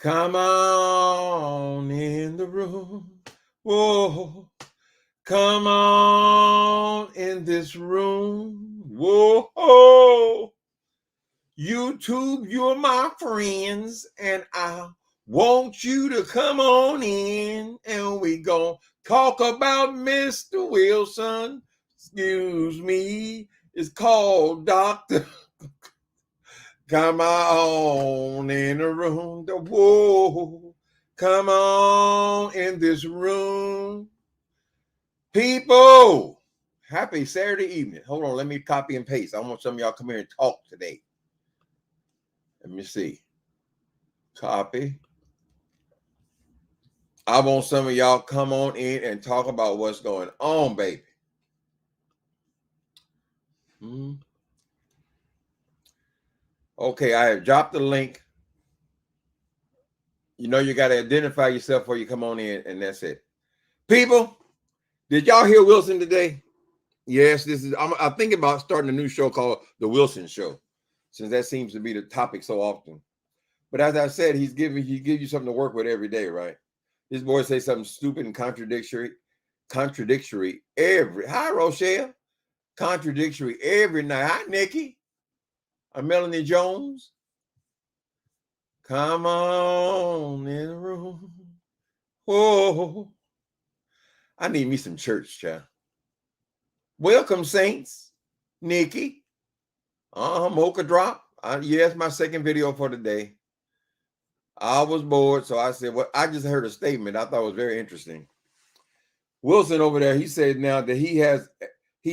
Come on in the room. Whoa. Come on in this room. Whoa. YouTube, you're my friends, and I want you to come on in, and we gonna talk about Mr. Wilson. Excuse me. It's called Dr. Come on in the room. Whoa. Come on in this room. People, happy Saturday evening. Hold on, let me copy and paste. I want some of y'all come here and talk today. Let me see. Copy. I want some of y'all come on in and talk about what's going on, baby. Okay, I have dropped the link. You know you got to identify yourself before you come on in, and that's it. People, did y'all hear Wilson today? Yes, this is. I'm thinking about starting a new show called The Wilson Show, since that seems to be the topic so often. But as I said, he give you something to work with every day, right? This boy say something stupid and contradictory every. Hi, Rochelle. Contradictory every night. Hi, Nikki. I'm Melanie Jones. Come on in the room. Whoa. I need me some church, child. Welcome, saints. Nikki. Mocha drop. Yes, my second video for today. I was bored, so I said, well, I just heard a statement I thought was very interesting. Wilson over there, he said now that he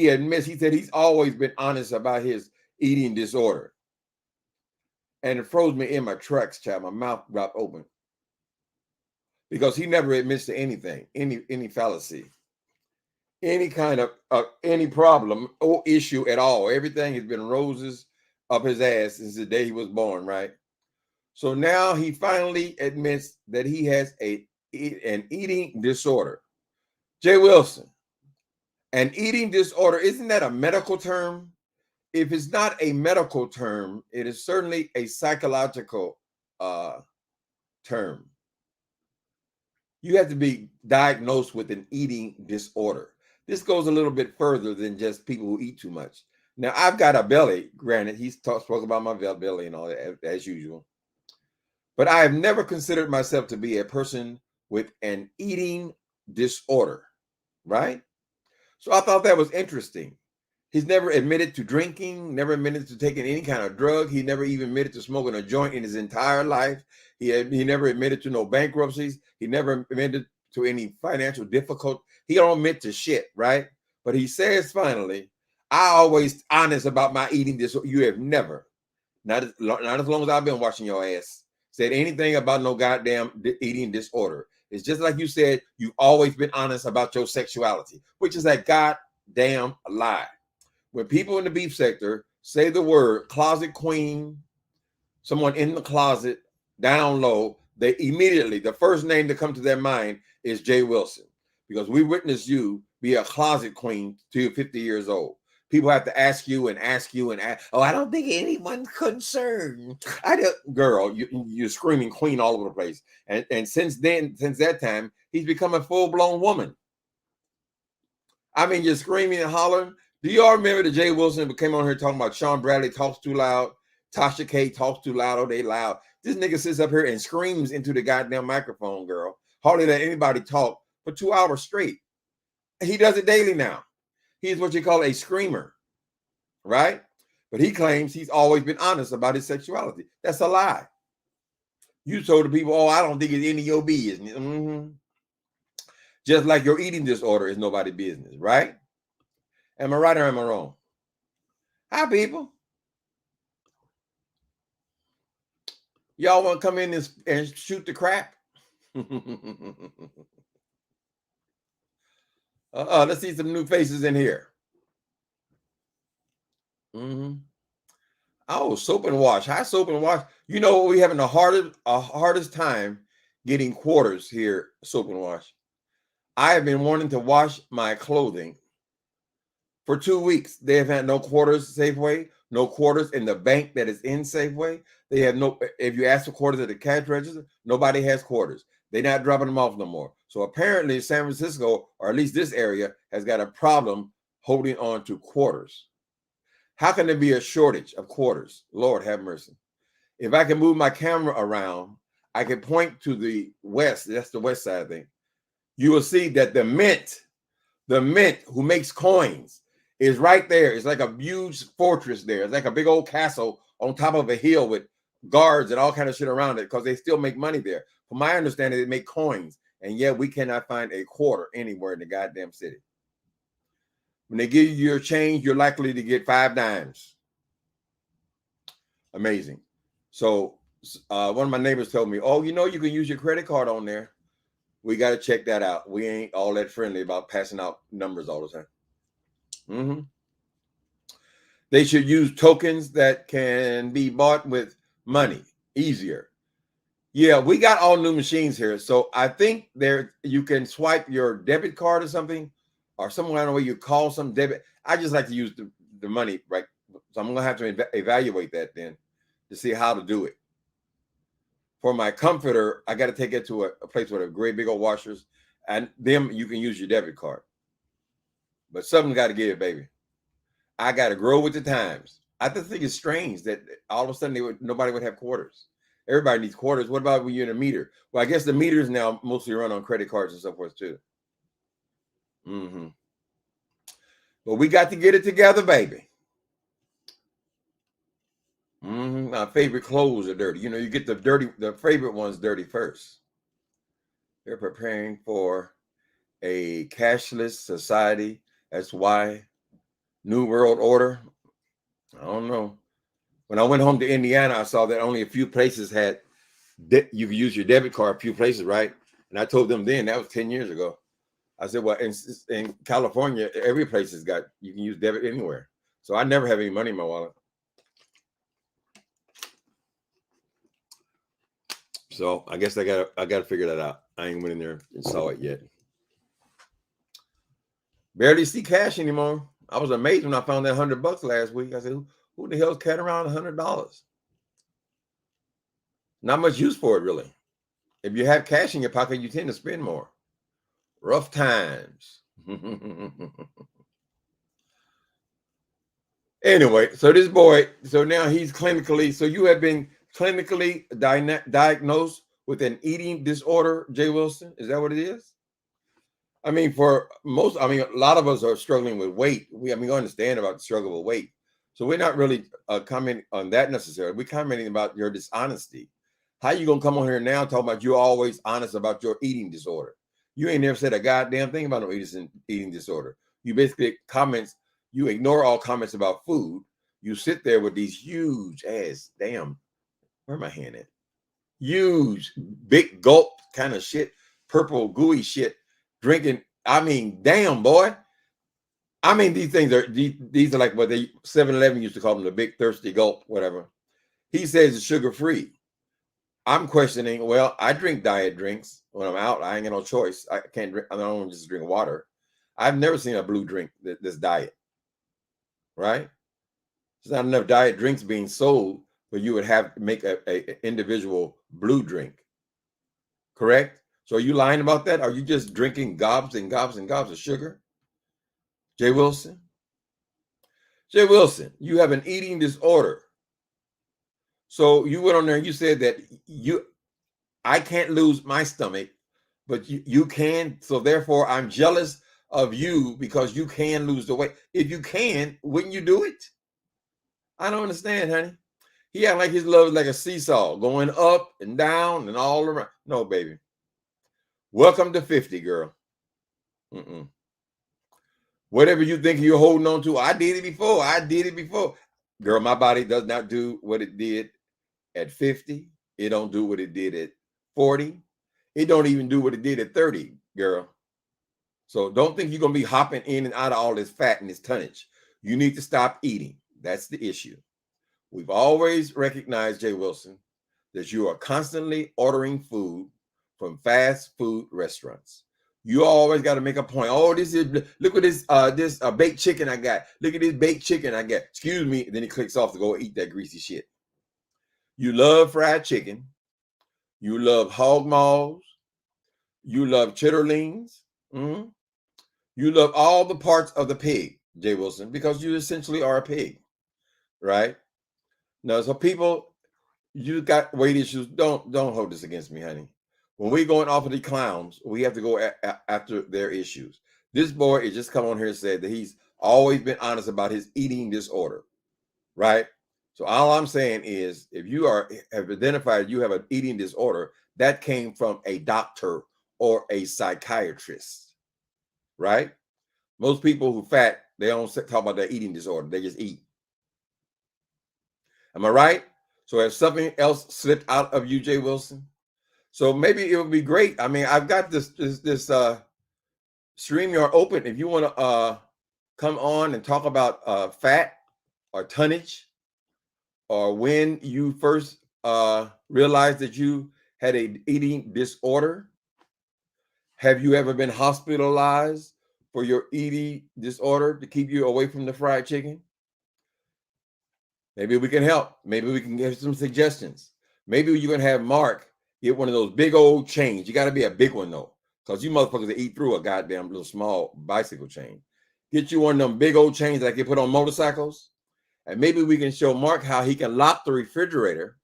admits, he said he's always been honest about his eating disorder. And it froze me in my tracks, child. My mouth dropped open. Because he never admits to anything, any fallacy, any kind of any problem or issue at all. Everything has been roses up his ass since the day he was born, right? So now he finally admits that he has an eating disorder. Jay Wilson, an eating disorder, isn't that a medical term? If it's not a medical term, it is certainly a psychological term. You have to be diagnosed with an eating disorder. This goes a little bit further than just people who eat too much. Now, I've got a belly, granted, he's spoke about my belly and all that, as usual. But I have never considered myself to be a person with an eating disorder, right? So I thought that was interesting. He's never admitted to drinking, never admitted to taking any kind of drug. He never even admitted to smoking a joint in his entire life. He never admitted to no bankruptcies. He never admitted to any financial difficulty. He don't admit to shit, right? But he says finally, I always honest about my eating disorder. You have never, not as long as I've been watching your ass, said anything about no goddamn eating disorder. It's just like you said, you've always been honest about your sexuality, which is a goddamn lie. When people in the beef sector say the word closet queen, someone in the closet, down low, they immediately, the first name that comes to their mind is Jay Wilson, because we witnessed you be a closet queen till you're 50 years old. People have to ask you and ask. Oh, I don't think anyone's concerned. Girl, you're screaming queen all over the place. And since that time, he's become a full-blown woman. I mean, you're screaming and hollering. Do y'all remember that Jay Wilson came on here talking about Sean Bradley talks too loud, Tasha K talks too loud, oh, they loud. This nigga sits up here and screams into the goddamn microphone, girl. Hardly let anybody talk for 2 hours straight. He does it daily now. He's what you call a screamer, right? But he claims he's always been honest about his sexuality. That's a lie. You told the people, oh, I don't think it's any of your business. Mm-hmm. Just like your eating disorder is nobody's business, right? Am I right or am I wrong? Hi, people. Y'all want to come in and shoot the crap? Let's see some new faces in here. Oh, soap and wash. Hi, soap and wash. You know what? We're having the hardest time getting quarters here, soap and wash. I have been wanting to wash my clothing for 2 weeks. They have had no quarters Safeway. no quarters in the bank that is in Safeway. They have no, if you ask for quarters at the cash register, nobody has quarters. They're not dropping them off no more. So apparently San Francisco, or at least this area, has got a problem holding on to quarters. How can there be a shortage of quarters? Lord have mercy. If I can move my camera around, I can point to the west. That's the west side thing. You will see that the mint who makes coins, is right there. It's like a huge fortress there. It's like a big old castle on top of a hill with guards and all kind of shit around it, because they still make money there. From my understanding, they make coins, and yet we cannot find a quarter anywhere in the goddamn city. When they give you your change, you're likely to get 5 dimes. Amazing. So one of my neighbors told me, oh, you know, you can use your credit card on there. We got to check that out. We ain't all that friendly about passing out numbers all the time. Mm-hmm. They should use tokens that can be bought with money easier. Yeah, we got all new machines here. So I think there you can swipe your debit card or something, or some kind of way you call some debit. I just like to use the money, right? So I'm going to have to evaluate that then to see how to do it. For my comforter, I got to take it to a place with a great big old washers, and them you can use your debit card. But something got to give, baby. I got to grow with the times. I just think it's strange that all of a sudden nobody would have quarters. Everybody needs quarters. What about when you're in a meter? Well, I guess the meters now mostly run on credit cards and so forth too. Mm-hmm. But we got to get it together, baby. Mm-hmm. My favorite clothes are dirty. You know, you get the favorite ones dirty first. They're preparing for a cashless society. That's why New World Order. I don't know. When I went home to Indiana, I saw that only a few places had you could use your debit card. A few places, right? And I told them then, that was 10 years ago. I said, well, in California, every place has got, you can use debit anywhere. So I never have any money in my wallet. So I guess I gotta figure that out. I ain't went in there and saw it yet. Barely see cash anymore. I was amazed when I found that $100 last week. I said, who the hell's carrying around $100? Not much use for it, really. If you have cash in your pocket, you tend to spend more. Rough times. Anyway, so this boy, so now he's clinically, so you have been clinically diagnosed with an eating disorder, Jay Wilson? Is that what it is? I mean, for most, I mean, a lot of us are struggling with weight. We understand about the struggle with weight. So we're not really commenting on that necessarily. We're commenting about your dishonesty. How you going to come on here now talking about you're always honest about your eating disorder? You ain't never said a goddamn thing about no eating disorder. You basically you ignore all comments about food. You sit there with these huge ass, damn, where my hand at? Huge, big gulp kind of shit, purple gooey shit, drinking. I mean, damn, boy. I mean, these things are these are like what they 7-Eleven used to call them, the big thirsty gulp, whatever. He says it's sugar-free. I'm questioning, well, I drink diet drinks when I'm out. I ain't got no choice. I can't drink, I don't just drink water. I've never seen a blue drink this diet, right? There's not enough diet drinks being sold where you would have to make a individual blue drink, correct? So are you lying about that? Are you just drinking gobs and gobs and gobs of sugar? Jay Wilson? Jay Wilson, you have an eating disorder. So you went on there and you said that I can't lose my stomach, but you can. So therefore, I'm jealous of you because you can lose the weight. If you can, wouldn't you do it? I don't understand, honey. He act like his love is like a seesaw, going up and down and all around. No, baby. Welcome to 50, girl. Whatever you think you're holding on to, I did it before. I did it before. Girl, my body does not do what it did at 50. It don't do what it did at 40. It don't even do what it did at 30, girl. So don't think you're going to be hopping in and out of all this fat and this tonnage. You need to stop eating. That's the issue. We've always recognized, Jay Wilson, that you are constantly ordering food from fast food restaurants. You always got to make a point. Oh, look at this baked chicken I got. Look at this baked chicken I got. Excuse me. And then he clicks off to go eat that greasy shit. You love fried chicken. You love hog maws. You love chitterlings. Mm-hmm. You love all the parts of the pig, Jay Wilson, because you essentially are a pig, right? Now, so people, you got weight issues. Don't hold this against me, honey. When we're going off of the clowns, we have to go after their issues. This boy is just come on here and said that he's always been honest about his eating disorder, right? So all I'm saying is, if you have identified you have an eating disorder, that came from a doctor or a psychiatrist, right? Most people who fat, they don't talk about their eating disorder. They just eat. Am I right? So has something else slipped out of you, Jay Wilson? So maybe it would be great. I mean, I've got this StreamYard open. If you want to come on and talk about fat or tonnage, or when you first realized that you had an eating disorder. Have you ever been hospitalized for your eating disorder to keep you away from the fried chicken? Maybe we can help. Maybe we can give some suggestions. Maybe you can have Mark get one of those big old chains. You got to be a big one though, because you motherfuckers that eat through a goddamn little small bicycle chain. Get you one of them big old chains that I can put on motorcycles, and maybe we can show Mark how he can lock the refrigerator.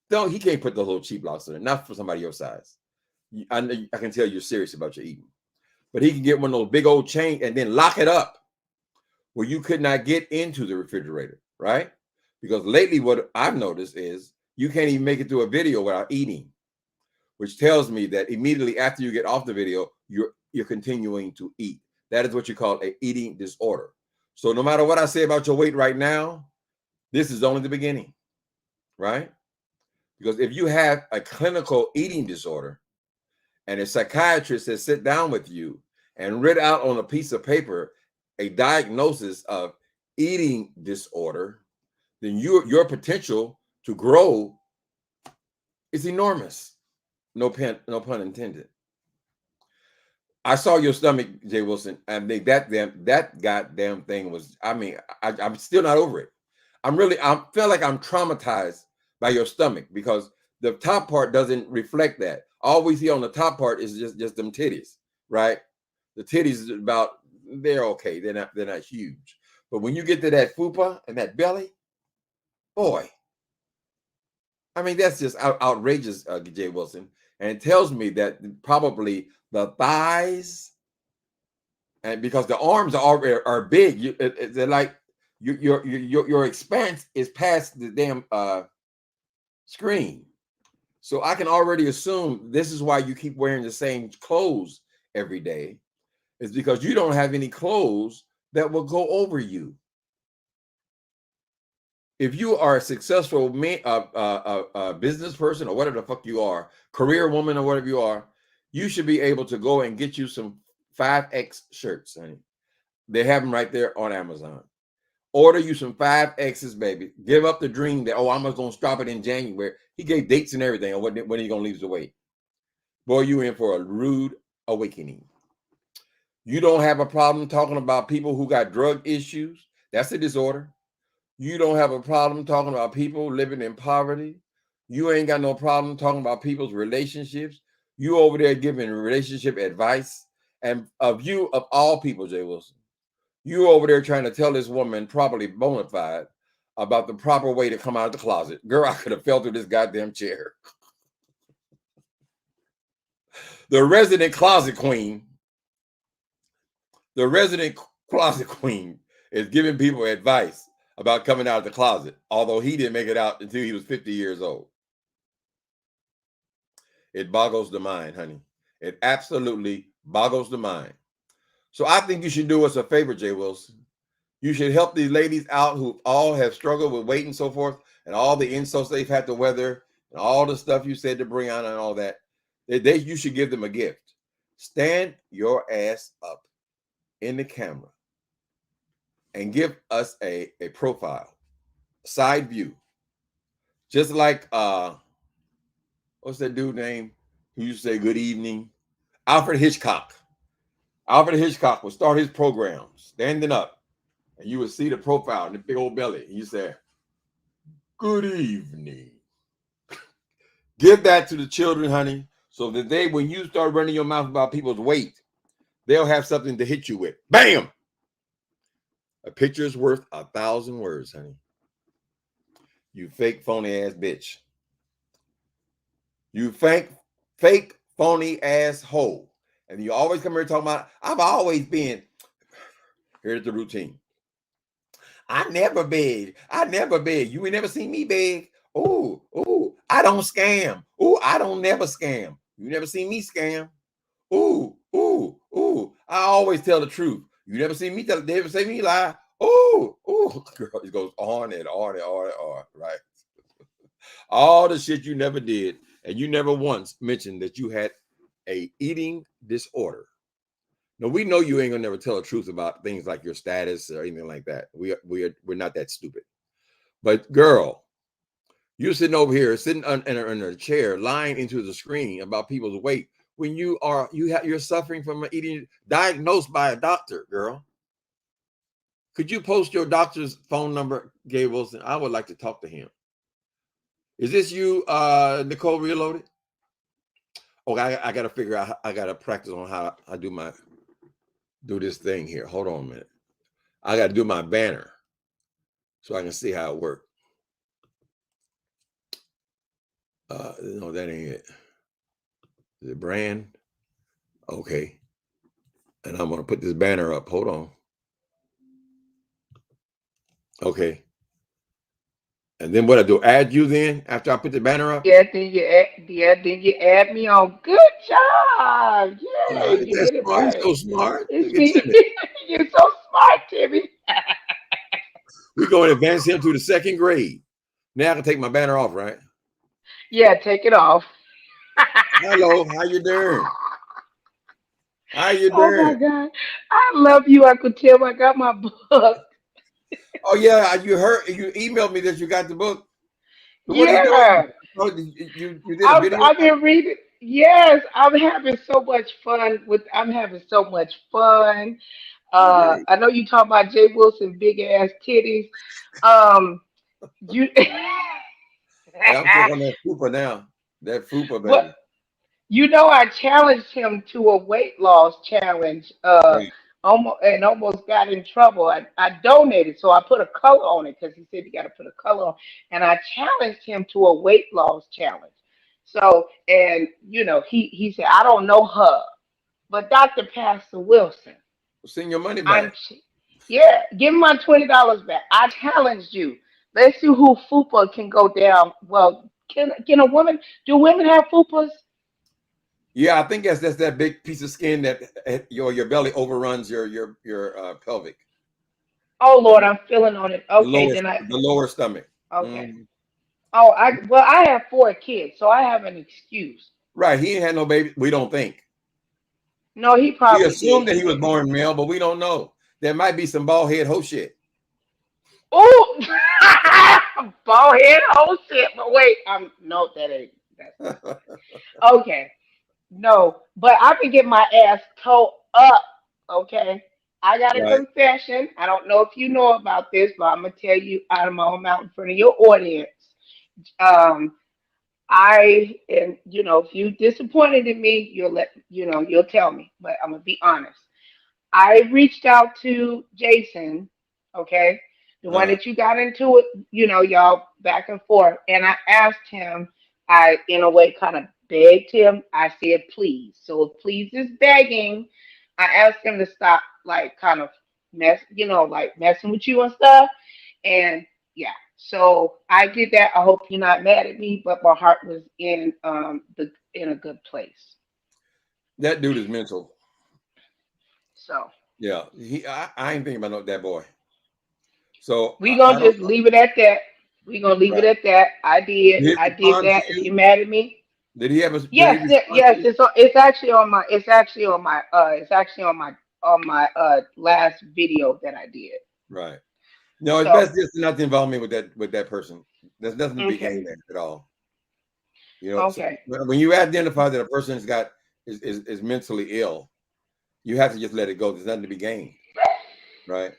No, he can't put the little cheap locks in there, not for somebody your size. I can tell you're serious about your eating, but he can get one of those big old chains and then lock it up where you could not get into the refrigerator, right? Because lately what I've noticed is you can't even make it through a video without eating, which tells me that immediately after you get off the video, you're continuing to eat. That is what you call an eating disorder. So no matter what I say about your weight right now, this is only the beginning, right? Because if you have a clinical eating disorder and a psychiatrist has sit down with you and read out on a piece of paper a diagnosis of eating disorder, then your potential to grow is enormous. No pun intended. I saw your stomach, Jay Wilson, and that goddamn thing was. I mean, I'm still not over it. I feel like I'm traumatized by your stomach because the top part doesn't reflect that. All we see on the top part is just them titties, right? The titties is about, they're okay. They're not huge. But when you get to that fupa and that belly, boy, I mean, that's just outrageous, Jay Wilson. And it tells me that probably the thighs, and because the arms are big, they're like your expanse is past the damn screen. So I can already assume this is why you keep wearing the same clothes every day. It's because you don't have any clothes that will go over you. If you are a successful business person or whatever the fuck you are, career woman or whatever you are, you should be able to go and get you some 5X shirts, honey. They have them right there on Amazon. Order you some 5Xs, baby. Give up the dream that, oh, I'm just going to stop it in January. He gave dates and everything on when he's going to lose the weight. Boy, you in for a rude awakening. You don't have a problem talking about people who got drug issues. That's a disorder. You don't have a problem talking about people living in poverty. You ain't got no problem talking about people's relationships. You over there giving relationship advice. And of you, of all people, Jay Wilson, you over there trying to tell this woman, properly bona fide, about the proper way to come out of the closet. Girl, I could have fell through this goddamn chair. The resident closet queen is giving people advice about coming out of the closet, although he didn't make it out until he was 50 years old. It boggles the mind, honey. It absolutely boggles the mind. So I think you should do us a favor, Jay Wilson. You should help these ladies out who all have struggled with weight and so forth, and all the insults they've had to weather, and all the stuff you said to bring on and all that. You should give them a gift. Stand your ass up in the camera and give us a profile, side view. Just like what's that dude name who used to say good evening? Alfred Hitchcock. Alfred Hitchcock would start his program standing up, and you would see the profile and the big old belly. And you say, "Good evening." Give that to the children, honey, so that they, when you start running your mouth about people's weight, they'll have something to hit you with. Bam! A picture is worth 1,000 words, honey. You fake, phony ass bitch. You fake, phony asshole. And you always come here talking about, I've always been. Here's the routine. I never beg. I never beg. You ain't never seen me beg. Oh, I don't scam. Oh, I don't never scam. You never seen me scam. Ooh. I always tell the truth. You never see me tell, never say me lie. Ooh. Girl, it goes on and on and on and on, right? All the shit you never did, and you never once mentioned that you had a eating disorder. No, we know you ain't gonna never tell the truth about things like your status or anything like that. We're not that stupid. But girl, you're sitting over here, sitting in a chair, lying into the screen about people's weight when you're suffering from an eating diagnosed by a doctor, girl. Could you post your doctor's phone number, Gabe Wilson? I would like to talk to him. Is this you, Nicole Reloaded? Oh, I got to figure out. I got to practice on how I do this thing here. Hold on a minute. I got to do my banner so I can see how it works. No, that ain't it. The brand. Okay. And I'm going to put this banner up. Hold on. Okay. And then what I do? Add you then after I put the banner up? Yeah, then you add me on. Good job. Yeah, you That's did it smart. He's right. so smart. It's Look at me. Timmy. You're so smart, Timmy. We're going to advance him to the 2nd grade. Now I can take my banner off, right? Yeah, take it off. Hello, how you doing? How you Oh my doing? God. I love you, Uncle Tim. I got my book. Oh yeah, you emailed me that you got the book. So what are you doing? Yeah. Oh, you did a video? I've been reading. Yes, I'm having so much fun. Oh, great. I know you talk about Jay Wilson big ass titties. Um, you Hey, I'm taking on that fupa now. That fupa, what baby. I challenged him to a weight loss challenge, Right. almost got in trouble. I donated, so I put a color on it because he said you got to put a color on, and I challenged him to a weight loss challenge. So, and he said, I don't know her, but Dr. Pastor Wilson, Send your money I'm, back. yeah, give me my $20 back. I challenged you. Let's see who fupa can go down. Well, can a woman? Do women have fupas? Yeah, I think that's that big piece of skin that your belly overruns your pelvic, Oh Lord, I'm feeling on it. the Okay, lower then the lower stomach. okay. Mhm. Oh, I have 4 kids, so I have an excuse. Right. He ain't had no baby. We don't think. No, he We probably did. assume that He he was did. born male, but we don't know. There might be some bald head hoe shit. Oh, bald head, oh shit. But wait, no, that's not okay. No, but I can get my ass toe up. Okay, I got a Right. confession. I don't know if you know about this, but I'm gonna tell you out of my own mouth in front of your audience. Um, and if you disappointed in me, you'll tell me. But I'm gonna be honest. I reached out to Jason, okay, the one Uh, that you got into it, y'all back and forth, and I asked him. I, in a way, kind of begged him. I said, please. So if please is begging, I asked him to stop, like, kind of like messing with you and stuff. And yeah, so I did that. I hope you're not mad at me, but my heart was in a good place. that dude is mental. So Yeah. I ain't thinking about that boy. So we I gonna don't just know. leave it at that. We gonna leave it Right. at that. I did. Did he I did respond to that. If you're you? mad at me, Did he ever? Did he yes, respond to yes. you? It's actually on my. It's actually on my. It's actually on my last video that I did. Right. No, it's So best just not to involve me with that person. There's nothing to be okay, gained there at all. So okay, when you identify that a person has got is mentally ill, you have to just let it go. There's nothing to be gained, right?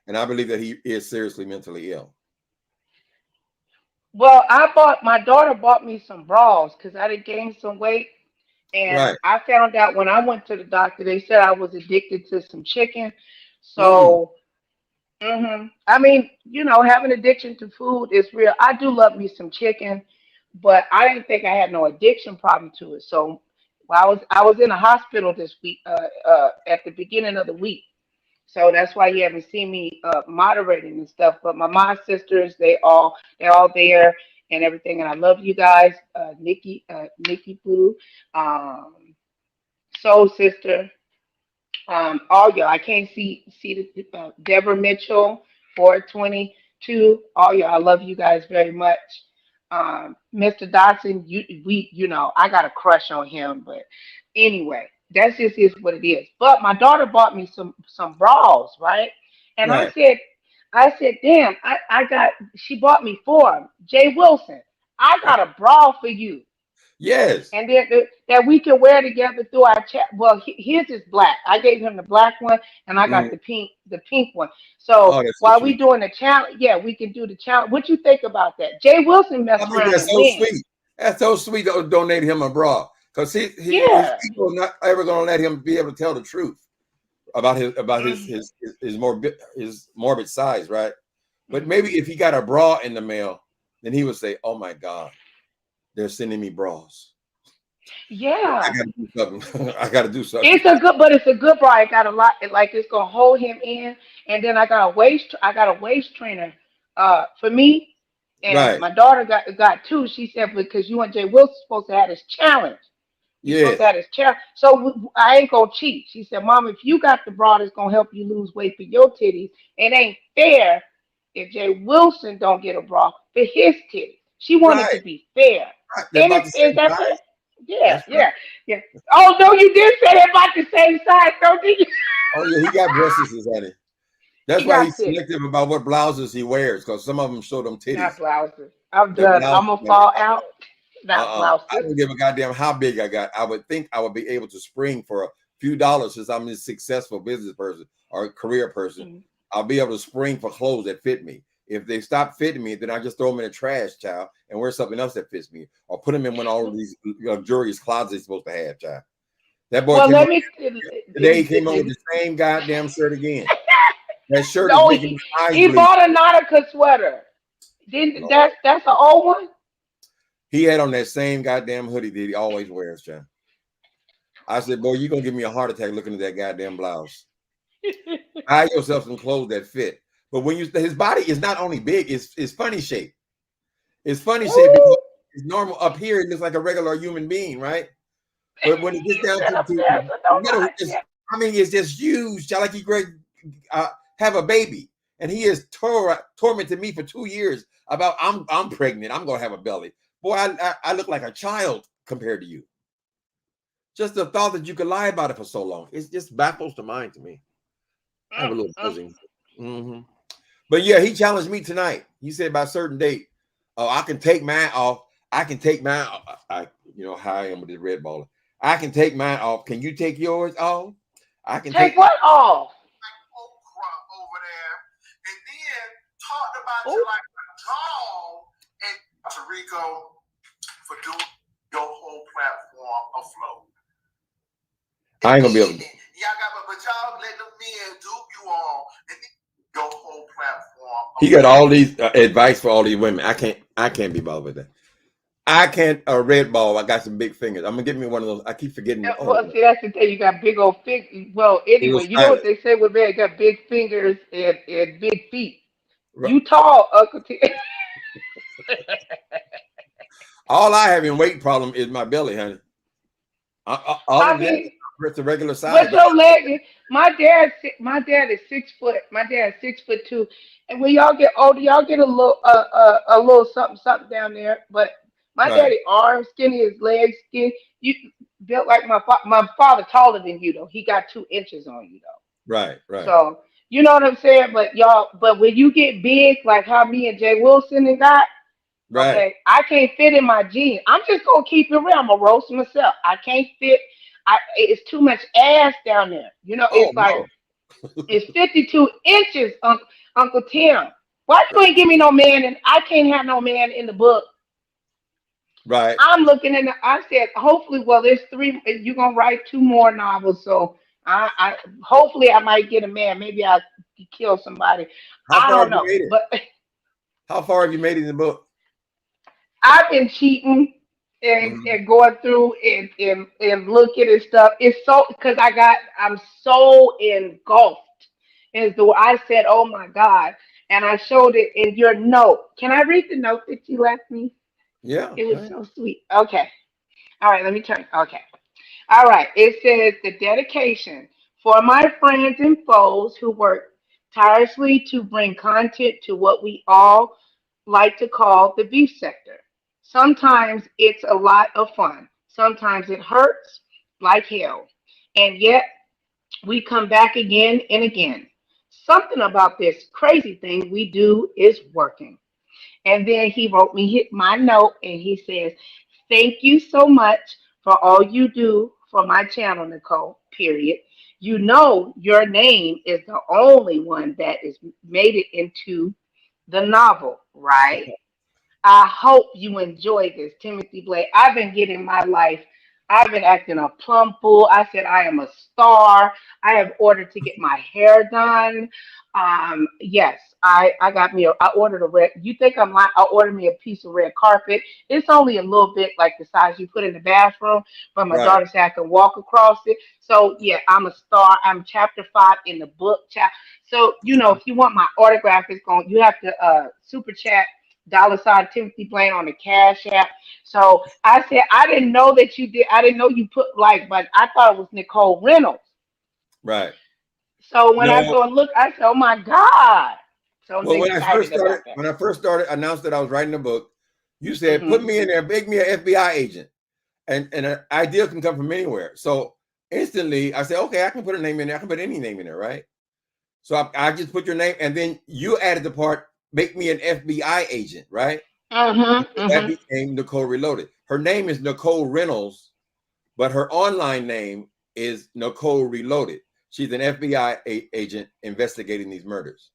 And I believe that he is seriously mentally ill. Well, my daughter bought me some bras because I did gain some weight. And Right. I found out when I went to the doctor, they said I was addicted to some chicken. Mm, So, I mean, having addiction to food is real. I do love me some chicken, but I didn't think I had no addiction problem to it. So, I was in a hospital this week, at the beginning of the week. So that's why you haven't seen me moderating and stuff. But my sisters, they're all there and everything. And I love you guys, Nikki Boo, um, Soul Sister, all y'all. I can't see the Deborah Mitchell, 422. All y'all, I love you guys very much. Mr. Dotson, I got a crush on him, but anyway, that's just is what it is. But my daughter bought me some bras, right? And I right. said, damn, she bought me four. Jay Wilson, I got a bra for you, Yes. and then that we can wear together through our chat. Well, his is black. I gave him the black one, and I got Mm. the pink one. So Oh, that's so while we sweet. doing the challenge, yeah, we can do the challenge. What you think about that? Jay Wilson I messed think around that's and so win. sweet. That's so sweet to donate him a bra because his Yeah. people are not ever going to let him be able to tell the truth about Mhm. his morbid size, right? But maybe Mhm. if he got a bra in the mail, then he would say, "Oh my God, they're sending me bras. I Yeah. got to do something. I got to do something." It's a good bra. It got a lot. Like it's gonna hold him in, and then I got a waist trainer, for me, and Right. my daughter got two. She said because you and Jay Wilson supposed to have this challenge. You're supposed to Yes. have this challenge. So I ain't gonna cheat. She said, Mom, if you got the bra that's gonna help you lose weight for your titties, it ain't fair if Jay Wilson don't get a bra for his titties. She wanted to Right. be fair. Right. They're And about it's the is same that size. yeah, That's right. yeah, yeah. Oh no, you did say they're about the same size, don't you? Oh yeah, he got breasts, honey. That's He why got he's titties, selective about what blouses he wears because some of them show them not titties. blouses. I'm The done. blouses. I'm gonna fall out. Not I blouses. don't give a goddamn how big I got. I would think I would be able to spring for a few dollars since I'm a successful business person or a career person. Mhm. I'll be able to spring for clothes that fit me. If they stop fitting me, then I just throw them in the trash, child, and wear something else that fits me, or put them in one of all of these luxurious closets they're supposed to have, child. That boy Well, came on let me. today. He came on with the same goddamn shirt again. That shirt is No, making he my eyes he bleed. bought a Nautica sweater. Didn't Lord. that's an old one? He had on that same goddamn hoodie that he always wears, child. I said, boy, you're gonna give me a heart attack looking at that goddamn blouse. Buy yourself some clothes that fit. But when his body is not only big, it's funny shape. It's funny shape because Ooh, it's normal up here, it looks like a regular human being, right? But when it gets he down said to, up to there, so the don't middle, knock it. I mean, it's just huge, child, like he great have a baby. And he has tormented me for 2 years about I'm pregnant, I'm gonna have a belly. Boy, I look like a child compared to you. Just the thought that you could lie about it for so long, it just baffles the mind to me. I have a Mm, little mm. buzzing. Hmm. But yeah, he challenged me tonight. He said by a certain date, oh, I can take mine off. I can take mine. How I am with this red baller. I can take mine off. Can you take yours off? I can Take take mine. what off? Okra over there, and then talked about you Ooh. like a dog, and Tarico for doing your whole platform afloat. I ain't gonna be able to. Y'all got, but y'all let them men dupe you all, and then your whole platform. He got all these advice for all these women. I can't be bothered with that. I can't red ball. I got some big fingers. I'm gonna get me one of those. I keep forgetting. Oh, Well, see, that's the thing. You got big old feet. Well, it was anyway, you know what silent. they say with men got big fingers and big feet. Right. You tall, Uncle T. All I have in weight problem is my belly, honey. Other I than that, mean, it's a regular size. but But your leg, my dad is 6 foot. My dad is 6'2", and when y'all get older, y'all get a little something something down there. But my right, daddy arms skinny, his legs skinny. You built like my father taller than you though. He got 2 inches on you though. right, So you know what I'm saying. But when you get big, like how me and Jay Wilson and got. right. Okay, I can't fit in my jeans. I'm just gonna keep it real. I'm gonna roast myself. I can't fit. it's too much ass down there. You know, Oh it's like no. it's 52 inches, Uncle Tim. Why you ain't give me no man? And I can't have no man in the book. Right. I'm looking in. I said, hopefully, well, there's three. You're gonna write two more novels, so I hopefully I might get a man. Maybe I kill somebody. How I far don't have you know, made it? but How far have you made it in the book? I've been cheating Mhm. and going through and looking and stuff. It's so because I'm so engulfed. And so I said, oh my God. And I showed it in your note. Can I read the note that you left me? Yeah. It Go was ahead. so sweet. Okay. All right, let me turn. Okay. All right. It says the dedication for my friends and foes who work tirelessly to bring content to what we all like to call the beef sector. Sometimes it's a lot of fun. Sometimes it hurts like hell. And yet we come back again and again. Something about this crazy thing we do is working. And then he wrote me my note and he says, thank you so much for all you do for my channel, Nicole, period. You know your name is the only one that is made it into the novel, right? I hope you enjoy this, Timothy Blake. I've been getting my life. I've been acting a plum fool. I said I am a star. I have ordered to get my hair done. Yes, I got me. I ordered a red. You think I'm lying? I ordered me a piece of red carpet. It's only a little bit like the size you put in the bathroom, but my Right. daughter said I can walk across it. So yeah, I'm a star. I'm chapter 5 in the book. So if you want my autograph, it's going. You have to super chat $ Timothy Blaine on the Cash App. So I said, I didn't know that you did. I didn't know you put but I thought it was Nicole Reynolds. Right. So when I No. go and look, I said, oh my God. So I'm Well, excited about that. when I first started, announced that I was writing a book, you said, Hmm. put me in there, make me an FBI agent. And an idea can come from anywhere. So instantly I said, okay, I can put a name in there. I can put any name in there, right? So I just put your name, and then you added the part, make me an FBI agent, right? Hmm. That Hmm. became Nicole Reloaded. Her name is Nicole Reynolds, but her online name is Nicole Reloaded. She's an FBI agent investigating these murders,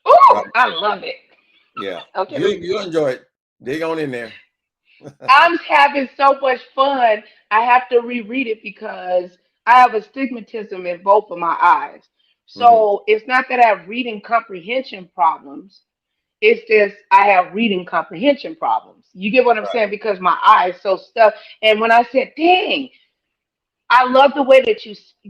right? Oh, I love it. Yeah, Okay, you'll enjoy it. Dig on in there. I'm having so much fun. I have to reread it because I have astigmatism in both of my eyes. Hmm. So it's not that I have reading comprehension problems. It's just I have reading comprehension problems. You get what I'm Right. saying? Because my eyes so stuck. And when I said, dang, I love the way that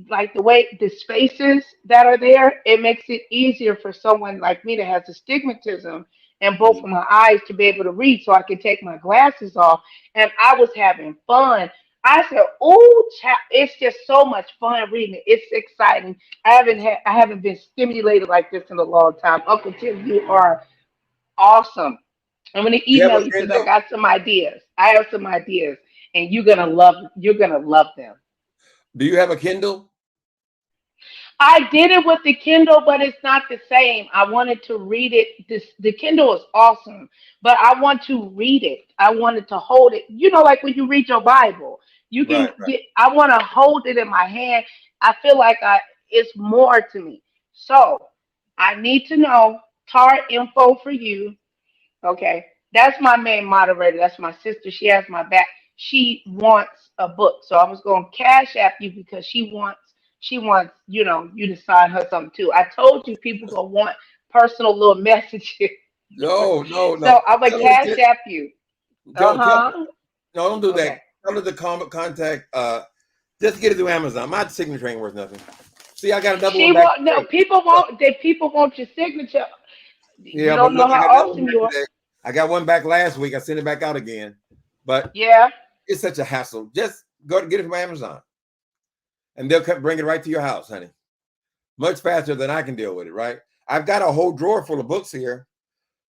like the way the spaces that are there. It makes it easier for someone like me that has astigmatism and both of Mhm. my eyes to be able to read, so I can take my glasses off. And I was having fun. I said, "Oh, it's just so much fun reading it. It's exciting. I haven't been stimulated like this in a long time." Uncle Tim, you are awesome. I'm gonna You have email a you because I Kindle? got some ideas. I have some ideas, and you're gonna love them. Do you have a Kindle? I did it with the Kindle, but it's not the same. I wanted to read it. The Kindle is awesome, but I want to read it. I wanted to hold it. Like when you read your Bible, you Right. can get. I want to hold it in my hand. I feel like it's more to me. So I need to know tar info for you. Okay, that's my main moderator. That's my sister. She has my back. She wants a book, so I was going to cash app you because she wants you to sign her something too. I told you people gonna want personal little messages, No, no, so no. I'm gonna Tell her cash app you. Uh tell, huh. no, don't do Okay. that. Tell her the contact. Just get it through Amazon. My signature ain't worth nothing. See, I got another She one back want no today. people want that people want your signature. You Yeah, but don't know look, I how got another one awesome back you are. today. I got one back last week. I sent it back out again, but Yeah. it's such a hassle. Just go to get it from Amazon, and they'll bring it right to your house, honey. Much faster than I can deal with it. Right? I've got a whole drawer full of books here,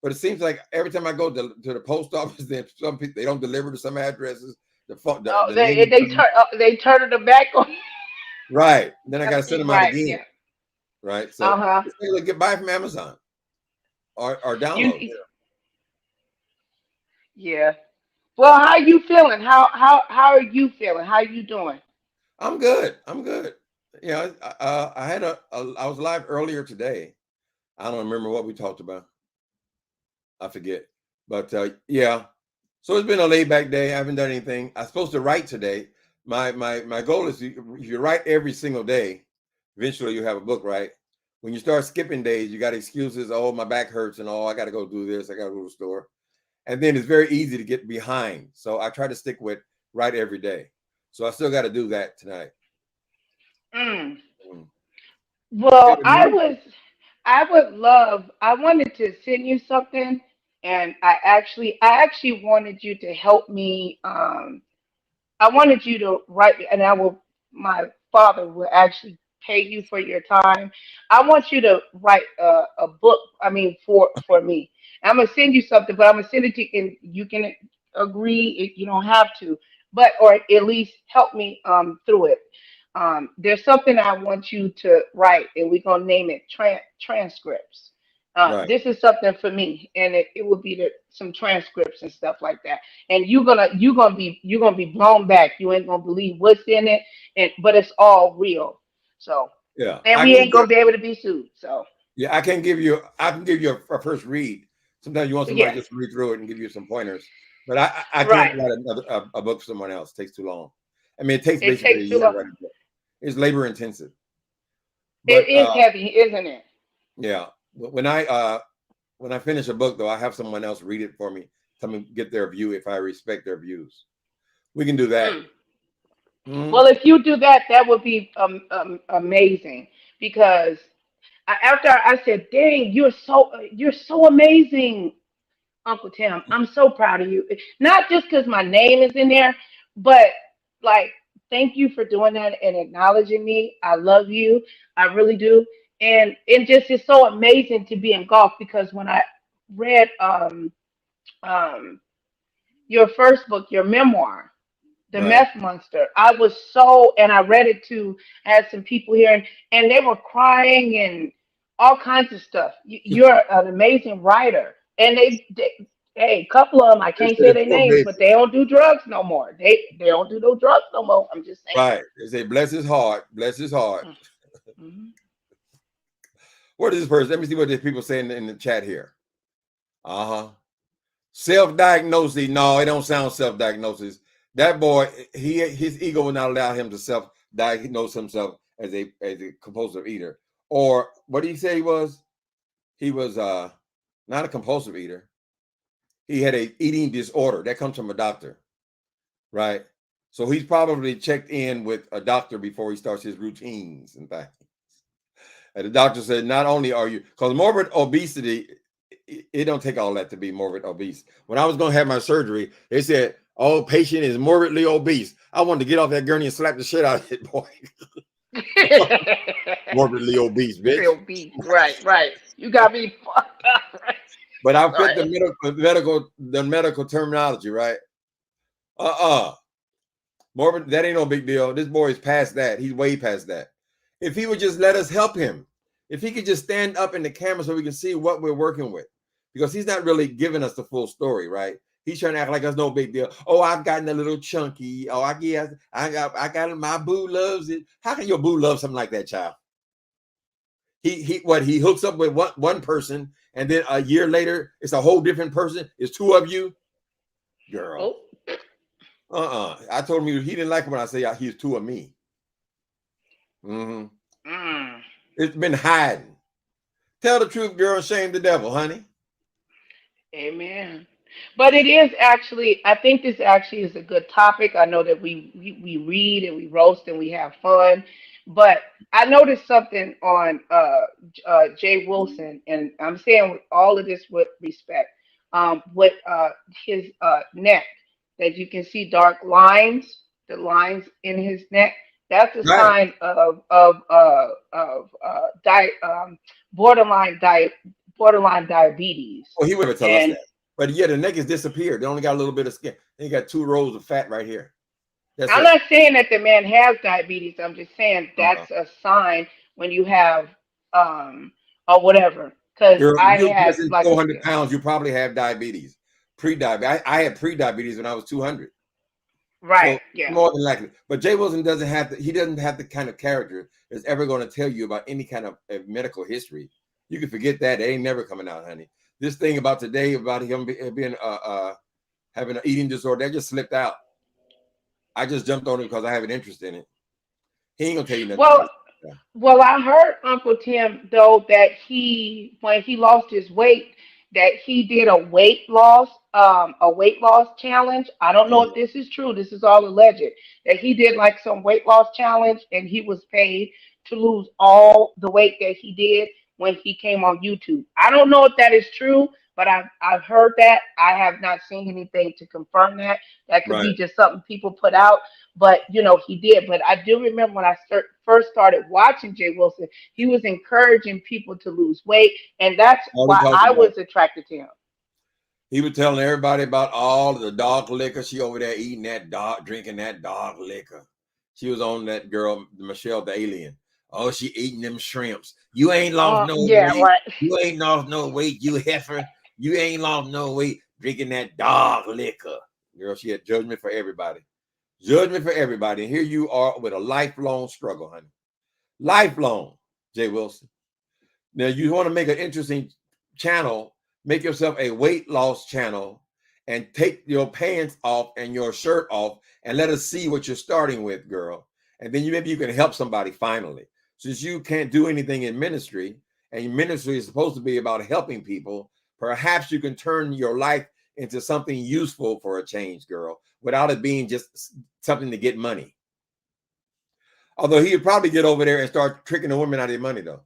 but it seems like every time I go to the post office, then some people they don't deliver to some addresses. The phone, Oh, the they lady, they turn they turn it back on. right? Then I got to send them out Right. again. Yeah. Right? Uh So huh. just get buy from Amazon or You. download. Yeah. Well, how you feeling? How are you feeling? How you doing? I'm good. I'm good. Yeah, I had I was live earlier today. I don't remember what we talked about. I forget. But yeah, so it's been a laid back day. I haven't done anything. I'm supposed to write today. My goal is if you write every single day, eventually you have a book, right? When you start skipping days, you got excuses. Oh, my back hurts and all. I got to go do this. I got to go to the store. And then it's very easy to get behind. So I try to stick with write every day. So I still got to do that tonight. Mm. Mm. Well, And me? I wanted to send you something, and I actually wanted you to help me. I wanted you to write, and my father will actually pay you for your time. I want you to write a book. I mean, for me. I'm gonna send you something, but I'm gonna send it to you, and you can agree. You don't have to, but or at least help me through it. There's something I want you to write, and we're gonna name it transcripts. Right. This is something for me, and it will be some transcripts and stuff like that, and you're gonna be blown back. You ain't gonna believe what's in it, and but it's all real. So, Yeah. and I we can ain't gonna be able to be sued. So, yeah, I can give you a first read. Sometimes you want somebody yes, just to read through it and give you some pointers. But I can't right. write another a book for someone else. It takes too long. I mean, it takes It basically a takes too year to long. write a book. It's labor intensive. It But is heavy, isn't it? yeah, when I finish a book though, I have someone else read it for me, tell me get their view if I respect their views. We can do that. Mm. Mhm. Well, if you do that, that would be amazing because after I said, "Dang, you're so amazing, Uncle Tim. I'm so proud of you. Not just because my name is in there, but like, thank you for doing that and acknowledging me. I love you. I really do. And it just is so amazing to be in golf because when I read um, your first book, your memoir, The Right. Meth Monster, I was so, and I read it to, I had some people here and they were crying and all kinds of stuff. You're an amazing writer. And hey, a couple of them, I It's can't say their poor names, baby. but they don't do drugs no more. They don't do no drugs no more. I'm just saying. Right. They say bless his heart. Bless his heart. Mhm. What is this person? Let me see what these people saying in the chat here. Uh-huh. Self-diagnosis. No, it don't sound self-diagnosis. That boy, his ego will not allow him to self-diagnose himself as a compulsive eater. Or what did he say he was? He was not a compulsive eater. He had a eating disorder. That comes from a doctor, right? So he's probably checked in with a doctor before he starts his routines and things. And the doctor said, not only are you, because morbid obesity, it don't take all that to be morbid obese. When I was going to have my surgery, they said, oh, patient is morbidly obese. I wanted to get off that gurney and slap the shit out of it, boy. Morbidly obese, bitch. Real beef. Right, right. You got me fucked up, right? But I fit Sorry. the medical terminology, right? Uh-uh. Morbid, that ain't no big deal. This boy is past that. He's way past that. If he would just let us help him, if he could just stand up in the camera so we can see what we're working with, because he's not really giving us the full story, right? He's trying to act like it's no big deal. Oh, I've gotten a little chunky. Oh, I got it. My boo loves it. How can your boo love something like that, child? He hooks up with one person, and then a year later, it's a whole different person. It's two of you, girl. Oh. I told him he didn't like it when I say he's two of me. Mm-hmm. Mm. It's been hiding. Tell the truth, girl, and shame the devil, honey. Amen. But it is actually, I think this actually is a good topic. I know that we read and we roast and we have fun, but I noticed something on Jay Wilson, and I'm saying with all of this with respect, with his neck, that you can see dark lines, the lines in his neck. That's a Right. sign of borderline diabetes. Well, he would never tell us And that. But yeah, the neck has disappeared. They only got a little bit of skin. They got 2 rows of fat right here. That's I'm it. not saying that the man has diabetes. I'm just saying Uh-huh. that's a sign when you have or whatever. Because Girl, I you had less like 400 pounds, you probably have diabetes. Pre-diabetes. I had pre-diabetes when I was 200. Right. So Yeah. more than likely. But Jay Wilson doesn't have he doesn't have the kind of character that's ever going to tell you about any kind of medical history. You can forget that. They ain't never coming out, honey. This thing about today about him being having an eating disorder, that just slipped out. I just jumped on it because I have an interest in it. He ain't gonna tell you nothing Well, about it. Well, I heard Uncle Tim though that when he lost his weight, that he did a weight loss challenge. I don't know Oh, if this is true. This is all alleged. That he did like some weight loss challenge, and he was paid to lose all the weight that he did when he came on YouTube. I don't know if that is true, but I've heard that. I have not seen anything to confirm that. That could right. be just something people put out, but he did. But I do remember when I first started watching Jay Wilson, he was encouraging people to lose weight, and that's All he why talked I about. was attracted to him. He was telling everybody about all the dark liquor. She over there eating that dark, drinking that dark liquor. She was on that girl, Michelle the alien. Oh, she eating them shrimps. You ain't lost no Yeah, weight. right. You ain't lost no weight, you heifer. You ain't lost no weight drinking that dark liquor. Girl, she had judgment for everybody. Judgment for everybody. And here you are with a lifelong struggle, honey. Lifelong, Jay Wilson. Now, you want to make an interesting channel, make yourself a weight loss channel and take your pants off and your shirt off and let us see what you're starting with, girl. And then maybe you can help somebody finally. Since you can't do anything in ministry, and ministry is supposed to be about helping people, perhaps you can turn your life into something useful for a change, girl, without it being just something to get money. Although he would probably get over there and start tricking the women out of their money, though.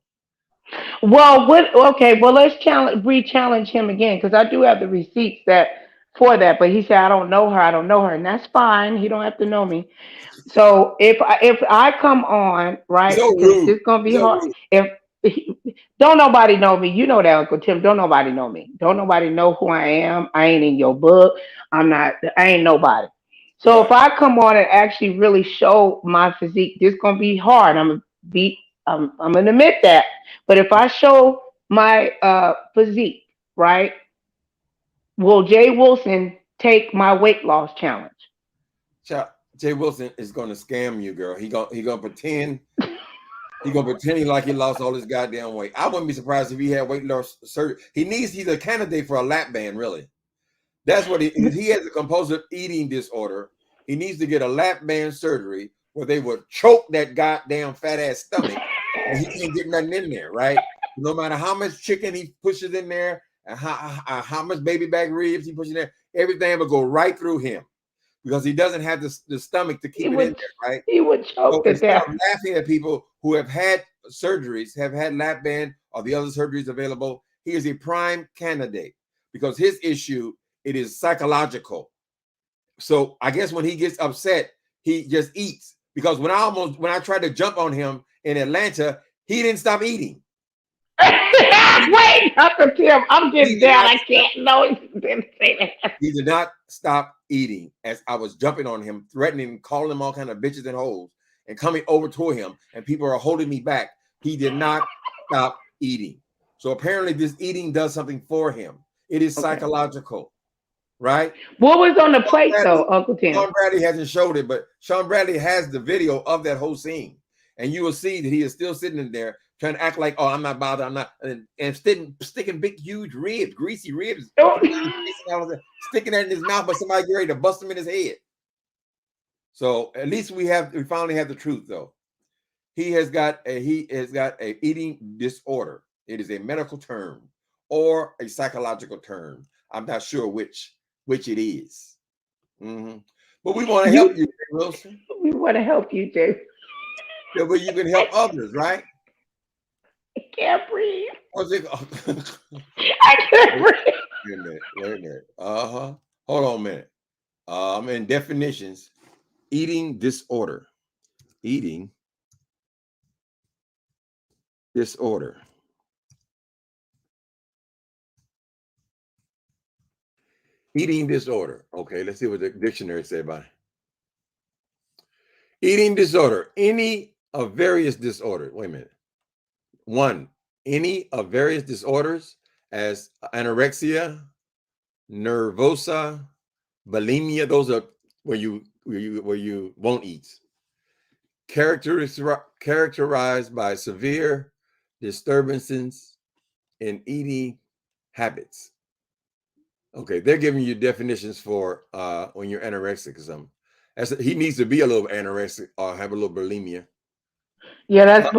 Well, what? Okay, well let's re-challenge him again because I do have the receipts that for that. But he said I don't know her. I don't know her, and that's fine. He don't have to know me. So if I come on, He's right, so because rude. it's gonna He's be so hard. rude. If don't nobody know me, you know that, Uncle Tim. Don't nobody know me. Don't nobody know who I am. I ain't in your book. I'm not. I ain't nobody. So if Right. I come on and actually really show my physique, this gonna be hard. I'm gonna be. I'm gonna admit that. But if I show my physique, right, will Jay Wilson take my weight loss challenge? Jay Wilson is going to scam you, girl. He gonna pretend like he lost all his goddamn weight. I wouldn't be surprised if he had weight loss surgery. He's a candidate for a lap band, really. That's what he has a compulsive eating disorder. He needs to get a lap band surgery where they would choke that goddamn fat ass stomach and he can't get nothing in there, right? No matter how much chicken he pushes in there and how much baby back ribs he pushes in there, everything will go right through him because he doesn't have the stomach to He keep it in would there, right? he would choke So to instead death. of laughing at people who have had surgeries, have had lap band or the other surgeries available, he is a prime candidate because his issue, it is psychological. So I guess when he gets upset, he just eats. Because when I tried to jump on him in Atlanta, he didn't stop eating. Wait, Uncle Tim, I'm He getting did down. not I can't. No, you didn't say that. he did not stop eating as I was jumping on him, threatening, calling him all kind of bitches and hoes, and coming over to him, and people are holding me back. He did not stop eating. So apparently, this eating does something for him. It is Okay. psychological, right? What was on the Sean plate though, Bradley, Uncle Tim? Sean Bradley hasn't showed it, but Sean Bradley has the video of that whole scene, and you will see that he is still sitting in there trying to act like, "Oh, I'm not bothered. I'm not," and sticking big, huge ribs, greasy ribs, Oh, putting on his face and all of that, sticking that in his mouth, but somebody get ready to bust him in his head. So at least we finally have the truth, though. He has got a eating disorder. It is a medical term or a psychological term. I'm not sure which it is. Mhm. But we want to help you. you, Wilson. We want to help you, Jay. That way you can help others, right? I can't breathe. What's it? I can't Wait breathe. a minute. Wait a minute. Hold on a minute. I'm in definitions. Eating disorder. Eating disorder. Eating disorder. Okay, let's see what the dictionary say about it. Eating disorder. Any of various disorders. Wait a minute. One, any of various disorders as anorexia, nervosa, bulimia. Those are where you you won't eat. Characterized by severe disturbances in eating habits. Okay, they're giving you definitions for when you're anorexic or something. He needs to be a little anorexic or have a little bulimia. Yeah, that's a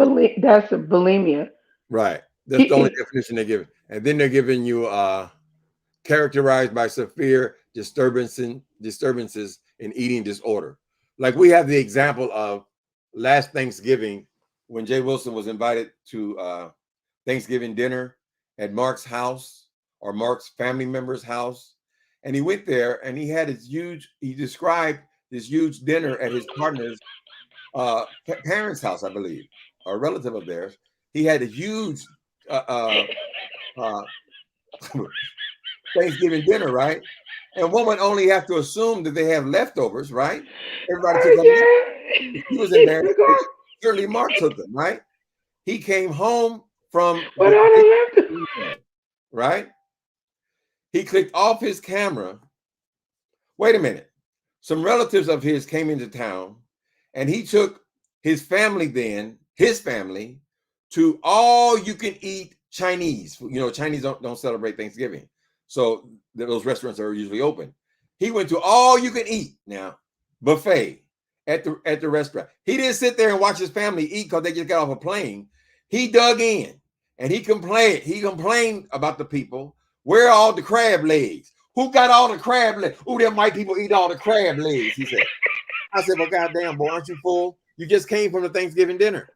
bulimia. Right. That's the only definition they're giving. And then they're giving you characterized by severe disturbances in eating disorder. Like we have the example of last Thanksgiving when Jay Wilson was invited to Thanksgiving dinner at Mark's house or Mark's family member's house. And he went there and he described this huge dinner at his partner's parents' house, I believe, or a relative of theirs. He had a huge Thanksgiving dinner, right? And one would only have to assume that they have leftovers, right? Everybody took them. Yeah. He was in there. Certainly Mark took them, right? He came home from What are the left? right? He clicked off his camera. Wait a minute. Some relatives of his came into town and he took his family to all you can eat Chinese. You know, Chinese don't celebrate Thanksgiving. So those restaurants are usually open. He went to all you can eat now buffet at the restaurant. He didn't sit there and watch his family eat because they just got off a plane. He dug in and he complained. He complained about the people. Where are all the crab legs? Who got all the crab legs? Oh, them white people eat all the crab legs, he said. I said, well, goddamn, boy, aren't you full? You just came from the Thanksgiving dinner.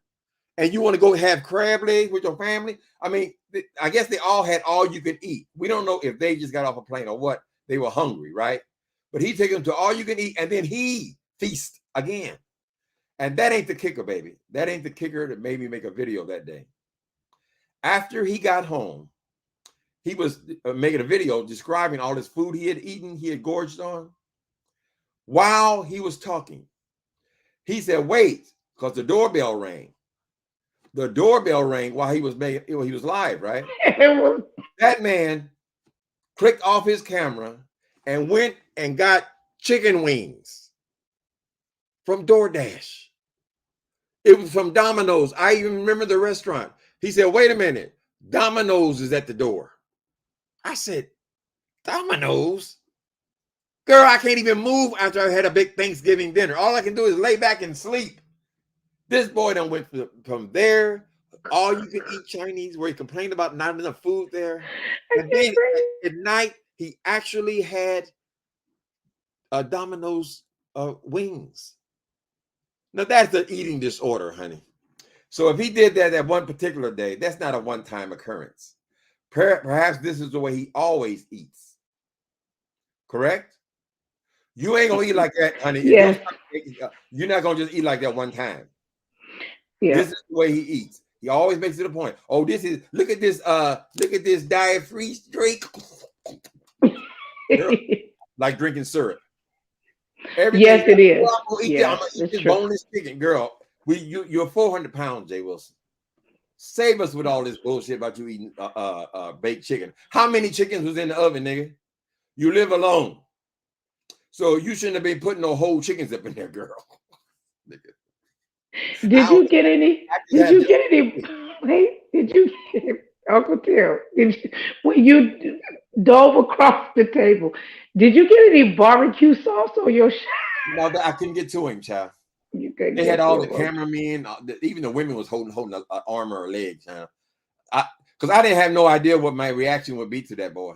And you want to go have crab legs with your family? I mean, I guess they all had all you can eat. We don't know if they just got off a plane or what. They were hungry, right? But he took them to all you can eat, and then he feast again. And that ain't the kicker, baby. That ain't the kicker that made me make a video that day. After he got home, he was making a video describing all this food he had eaten, he had gorged on. While he was talking, he said, wait, because the doorbell rang. The doorbell rang while he was live, right? That man clicked off his camera and went and got chicken wings from DoorDash. It was from Domino's. I even remember the restaurant. He said, wait a minute, Domino's is at the door. I said, Domino's? Girl, I can't even move after I had a big Thanksgiving dinner. All I can do is lay back and sleep. This boy done went from there, all you can eat Chinese, where he complained about not enough food there. And then at night, he actually had Domino's wings. Now that's the eating disorder, honey. So if he did that one particular day, that's not a one-time occurrence. Perhaps this is the way he always eats. Correct? You ain't gonna eat like that, honey. Yes. You're not gonna just eat like that one time. Yeah. This is the way he eats. He always makes it a point. Oh, look at this diet-free drink. Like drinking syrup. Yes, it is. I'm gonna eat this boneless chicken, girl. You're 400 pounds, Jay Wilson. Save us with all this bullshit about you eating baked chicken. How many chickens was in the oven, nigga? You live alone, so you shouldn't have been putting no whole chickens up in there, girl. Did you get any? Wait, did you get Uncle Tim? When you dove across the table, did you get any barbecue sauce on your shot? No, I couldn't get to him, child. They had all the cameramen, even the women was holding an arm or a leg, child. Because I didn't have no idea what my reaction would be to that boy.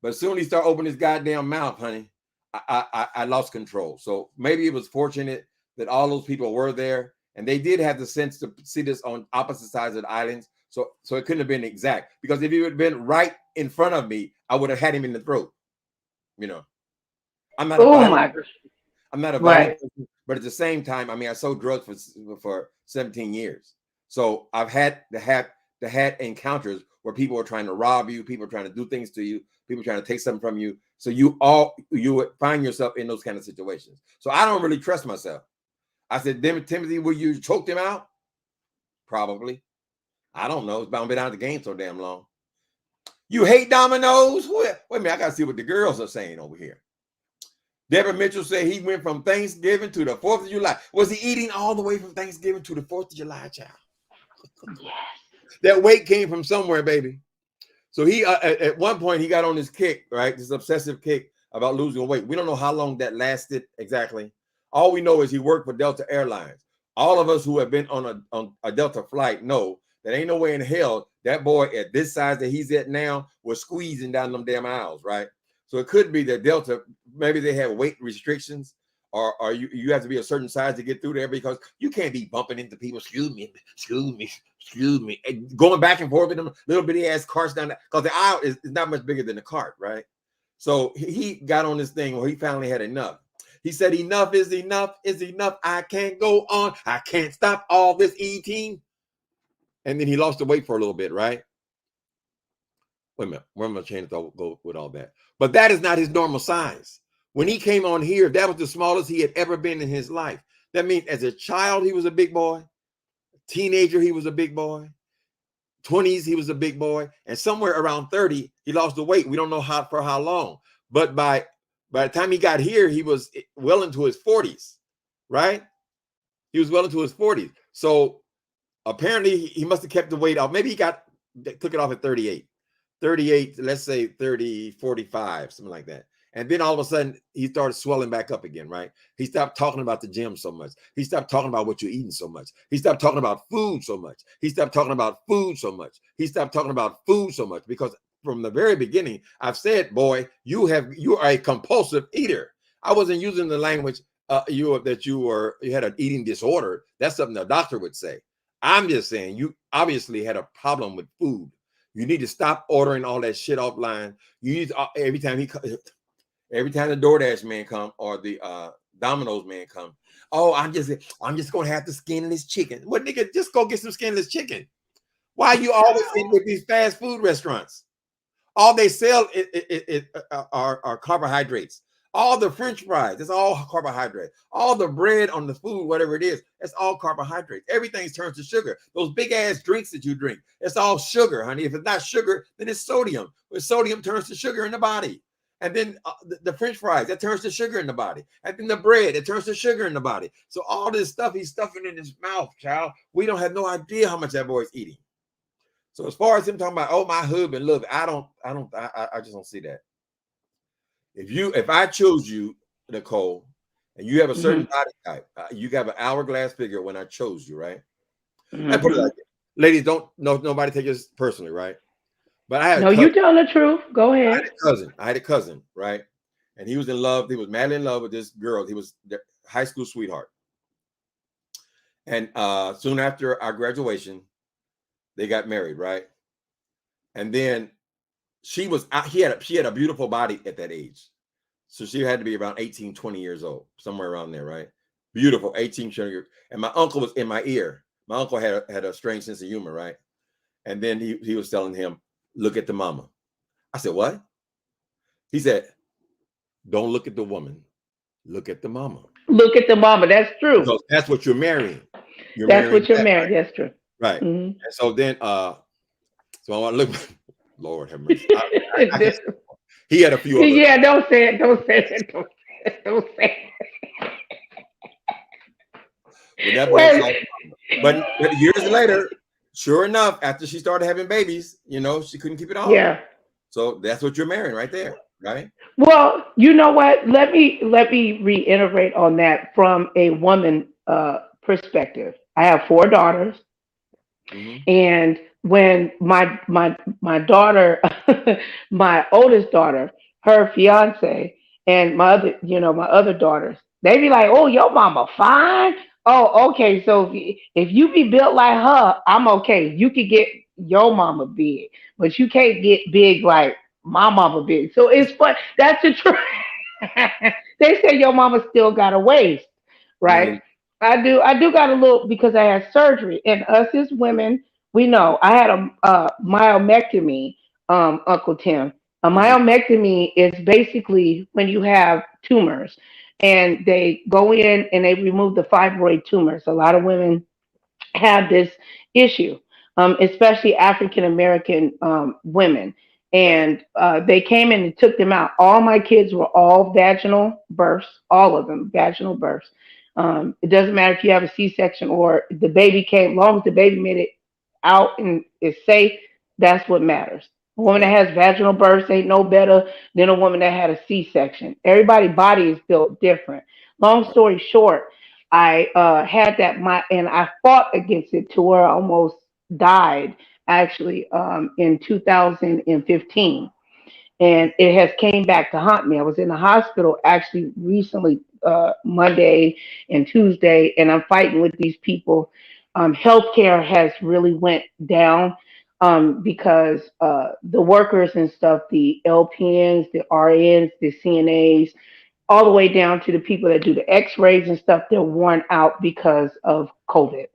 But as soon as he started opening his goddamn mouth, honey, I lost control. So maybe it was fortunate that all those people were there, and they did have the sense to see this on opposite sides of the islands. So it couldn't have been exact, because if he would have been right in front of me, I would have had him in the throat. You know, I'm not. I'm not a violent person, but at the same time, I mean, I sold drugs for 17 years, so I've had encounters where people are trying to rob you, people are trying to do things to you, people are trying to take something from you. So you would find yourself in those kind of situations. So I don't really trust myself. I said, Timothy, will you choke them out? Probably. I don't know. It's bound to be out of the game so damn long. You hate Domino's? Wait a minute, I gotta see what the girls are saying over here. Deborah Mitchell said he went from Thanksgiving to the 4th of July. Was he eating all the way from Thanksgiving to the 4th of July, child? Yes. That weight came from somewhere, baby. So he at one point he got on this kick, right? This obsessive kick about losing weight. We don't know how long that lasted exactly. All we know is he worked for Delta Airlines. All of us who have been on a Delta flight know that ain't no way in hell that boy at this size that he's at now was squeezing down them damn aisles, right? So it could be that Delta, maybe they have weight restrictions, or you have to be a certain size to get through there because you can't be bumping into people. Excuse me, and going back and forth with them little bitty ass carts down there because the aisle is not much bigger than the cart, right? So he got on this thing where he finally had enough. He said, enough is enough is enough. I can't go on. I can't stop all this eating. And then he lost the weight for a little bit, right? Wait a minute. Where am I trying to go with all that? But that is not his normal size. When he came on here, that was the smallest he had ever been in his life. That means as a child, he was a big boy. Teenager, he was a big boy. 20s, he was a big boy. And somewhere around 30, he lost the weight. We don't know for how long. But by the time he got here, he was well into his 40s, right? He was well into his 40s. So apparently he must have kept the weight off. Maybe he took it off at 38. 38, let's say 30, 45, something like that. And then all of a sudden he started swelling back up again, right? He stopped talking about the gym so much. He stopped talking about what you're eating so much. He stopped talking about food so much. He stopped talking about food so much. He stopped talking about food so much because from the very beginning, I've said, boy, you are a compulsive eater. I wasn't using the language you had an eating disorder. That's something a doctor would say. I'm just saying you obviously had a problem with food. You need to stop ordering all that shit offline. You need to, every time the DoorDash man come or the Domino's man come, oh, I'm just gonna have the skinless chicken. Well, nigga, just go get some skinless chicken. Why you always in with these fast food restaurants? All they sell are carbohydrates. All the French fries, it's all carbohydrate. All the bread on the food, whatever it is, it's all carbohydrates. Everything's turned to sugar. Those big ass drinks that you drink, it's all sugar, honey. If it's not sugar, then it's sodium. When sodium turns to sugar in the body. And then the French fries, that turns to sugar in the body. And then the bread, it turns to sugar in the body. So all this stuff he's stuffing in his mouth, child, we don't have no idea how much that boy's eating. So as far as him talking about, oh, my husband, look, I just don't see that. If I chose you, Nicole, and you have a certain body type, you have an hourglass figure when I chose you, right? I put it like this. Ladies, nobody take this personally, right? But I had you telling the truth. Go ahead. I had a cousin, right? And he was in love. He was madly in love with this girl. He was their high school sweetheart. And soon after our graduation, they got married, right? And then she had a beautiful body at that age. So she had to be around 18, 20 years old, somewhere around there, right? Beautiful, 18, 20 years. And my uncle was in my ear. My uncle had a strange sense of humor, right? And then he was telling him, look at the mama. I said, what? He said, don't look at the woman. Look at the mama. Look at the mama. That's true. Because that's what you're marrying. That's what you're marrying. Right? That's true. Right. And so then, so I want to look. Lord have mercy. He had a few. Yeah, don't say it. Don't say it. Don't say it. But years later, sure enough, after she started having babies, she couldn't keep it off. Yeah. So that's what you're marrying right there, right? Well, you know what? Let me reiterate on that from a woman perspective. I have 4 daughters, and when my daughter, my oldest daughter, her fiance, and my other daughters, they be like, "Oh, your mama fine. Oh, okay. So if you be built like her, I'm okay. You could get your mama big, but you can't get big like my mama big." So it's fun. That's the truth. They say your mama still got a waist, right? I do got a little because I had surgery, and us as women, we know I had a myomectomy, Uncle Tim. A myomectomy is basically when you have tumors and they go in and they remove the fibroid tumors. A lot of women have this issue, especially African American women. And they came in and took them out. All my kids were all vaginal births, all of them vaginal births. It doesn't matter if you have a C-section or the baby came, long as the baby made it out and is safe, that's what matters. A woman that Right. has vaginal births ain't no better than a woman that had a C-section. Everybody's body is built different. Long Right. story short, I had that and I fought against it to where I almost died actually in 2015, and it has came back to haunt me. I was in the hospital actually recently, Monday and Tuesday, and I'm fighting with these people. Healthcare has really went down because the workers and stuff, the LPNs, the RNs, the CNAs, all the way down to the people that do the X-rays and stuff, they're worn out because of COVID,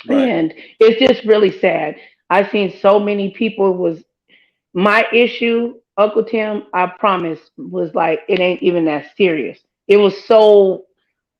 Right. and it's just really sad. I've seen so many people was my issue, Uncle Tim, I promise, was like it ain't even that serious. It was so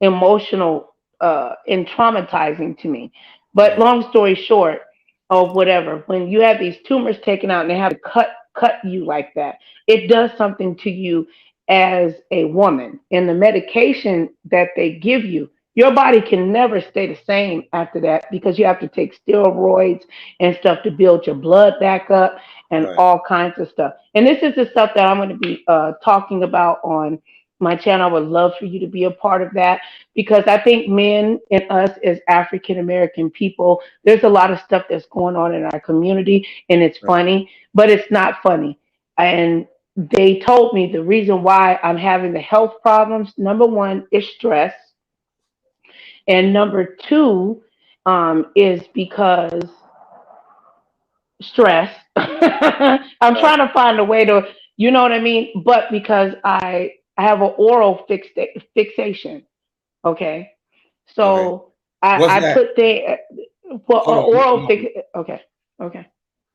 emotional and traumatizing to me. But Mhm. long story short, or whatever, when you have these tumors taken out and they have to cut you like that, it does something to you as a woman. And the medication that they give you, your body can never stay the same after that because you have to take steroids and stuff to build your blood back up and Right. all kinds of stuff. And this is the stuff that I'm going to be talking about on my channel. I would love for you to be a part of that because I think men and us as African American people, there's a lot of stuff that's going on in our community and it's Right. funny, but it's not funny. And they told me the reason why I'm having the health problems, number one, is stress. And number two, is because stress. I'm Right. trying to find a way to, you know what I mean? But because I have an oral fixation. Okay. Okay. So What's I that? put the well Hold on. oral fix. Okay. Okay.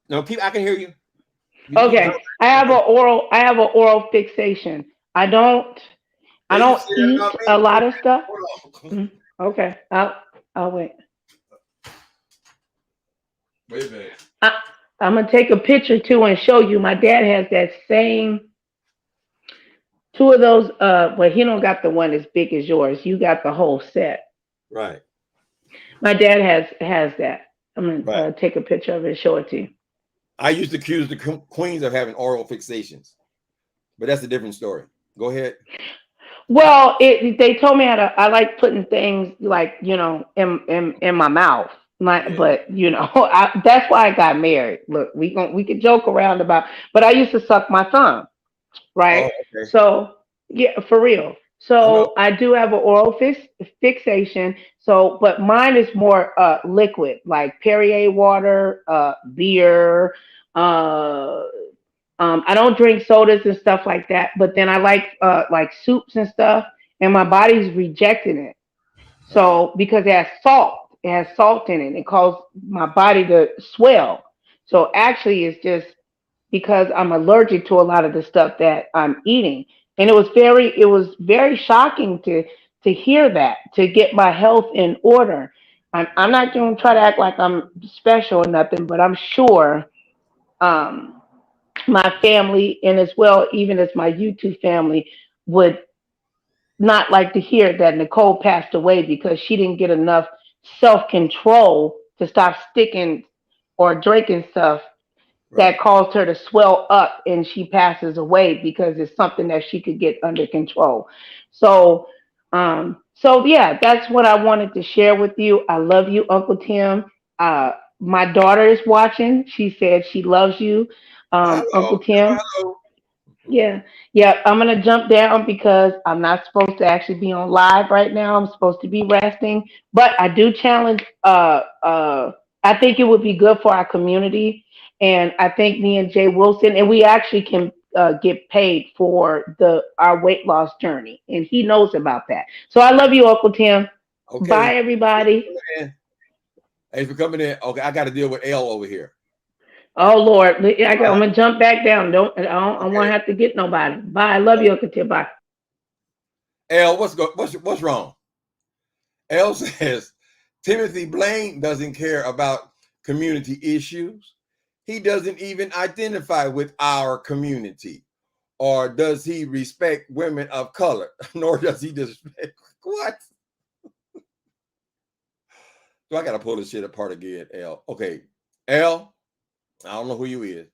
No, keep. I can hear you. You can. Okay. I have an oral fixation. I don't I They used don't to say that eat about me. a Wait lot a of minute. stuff. Hold on. Mhm. Okay. I'll wait. Wait a minute. I, I'm gonna take a picture too and show you. My dad has that same two of those. But he don't got the one as big as yours. You got the whole set. Right. My dad has that. I'm Right. gonna take a picture of it and show it to you. I used to accuse the queens of having oral fixations, but that's a different story. Go ahead. Well, they told me how to. I like putting things like in my mouth. Yeah. But that's why I got married. Look, we could joke around about, but I used to suck my thumb, right? Oh, okay. So yeah, for real. I know. So I do have an oral fixation. So, but mine is more liquid, like Perrier water, beer. Uh, I don't drink sodas and stuff like that. But then I like soups and stuff, and my body's rejecting it. Right. So because it has salt in it. It causes my body to swell. So actually, it's just because I'm allergic to a lot of the stuff that I'm eating. And it was very shocking to hear that, to get my health in order. I'm not going to try to act like I'm special or nothing, but I'm sure um, my family and as well, even as my YouTube family, would not like to hear that Nicole passed away because she didn't get enough self control to stop sticking or drinking stuff that Right. caused her to swell up and she passes away because it's something that she could get under control. So yeah, that's what I wanted to share with you. I love you, Uncle Tim. My daughter is watching. She said she loves you, Hello. Uncle Tim. Hello. Yeah, yeah. I'm gonna jump down because I'm not supposed to actually be on live right now. I'm supposed to be resting, but I do challenge. I think it would be good for our community, and I think me and Jay Wilson, and we actually can get paid for the our weight loss journey, and he knows about that. So I love you, Uncle Tim. Okay. Bye, everybody. Thanks for coming in. Okay, I got to deal with L over here. Oh Lord, I'm All right. gonna jump back down. I won't Okay. have to get nobody. Bye. I love you, Uncle Tim. Bye. L, what's wrong? L says Timothy Blaine doesn't care about community issues. he doesn't even identify with our community. Or does he respect women of color? Nor does he disrespect what? So I gotta pull this shit apart again, L. Okay, L, I don't know who you is.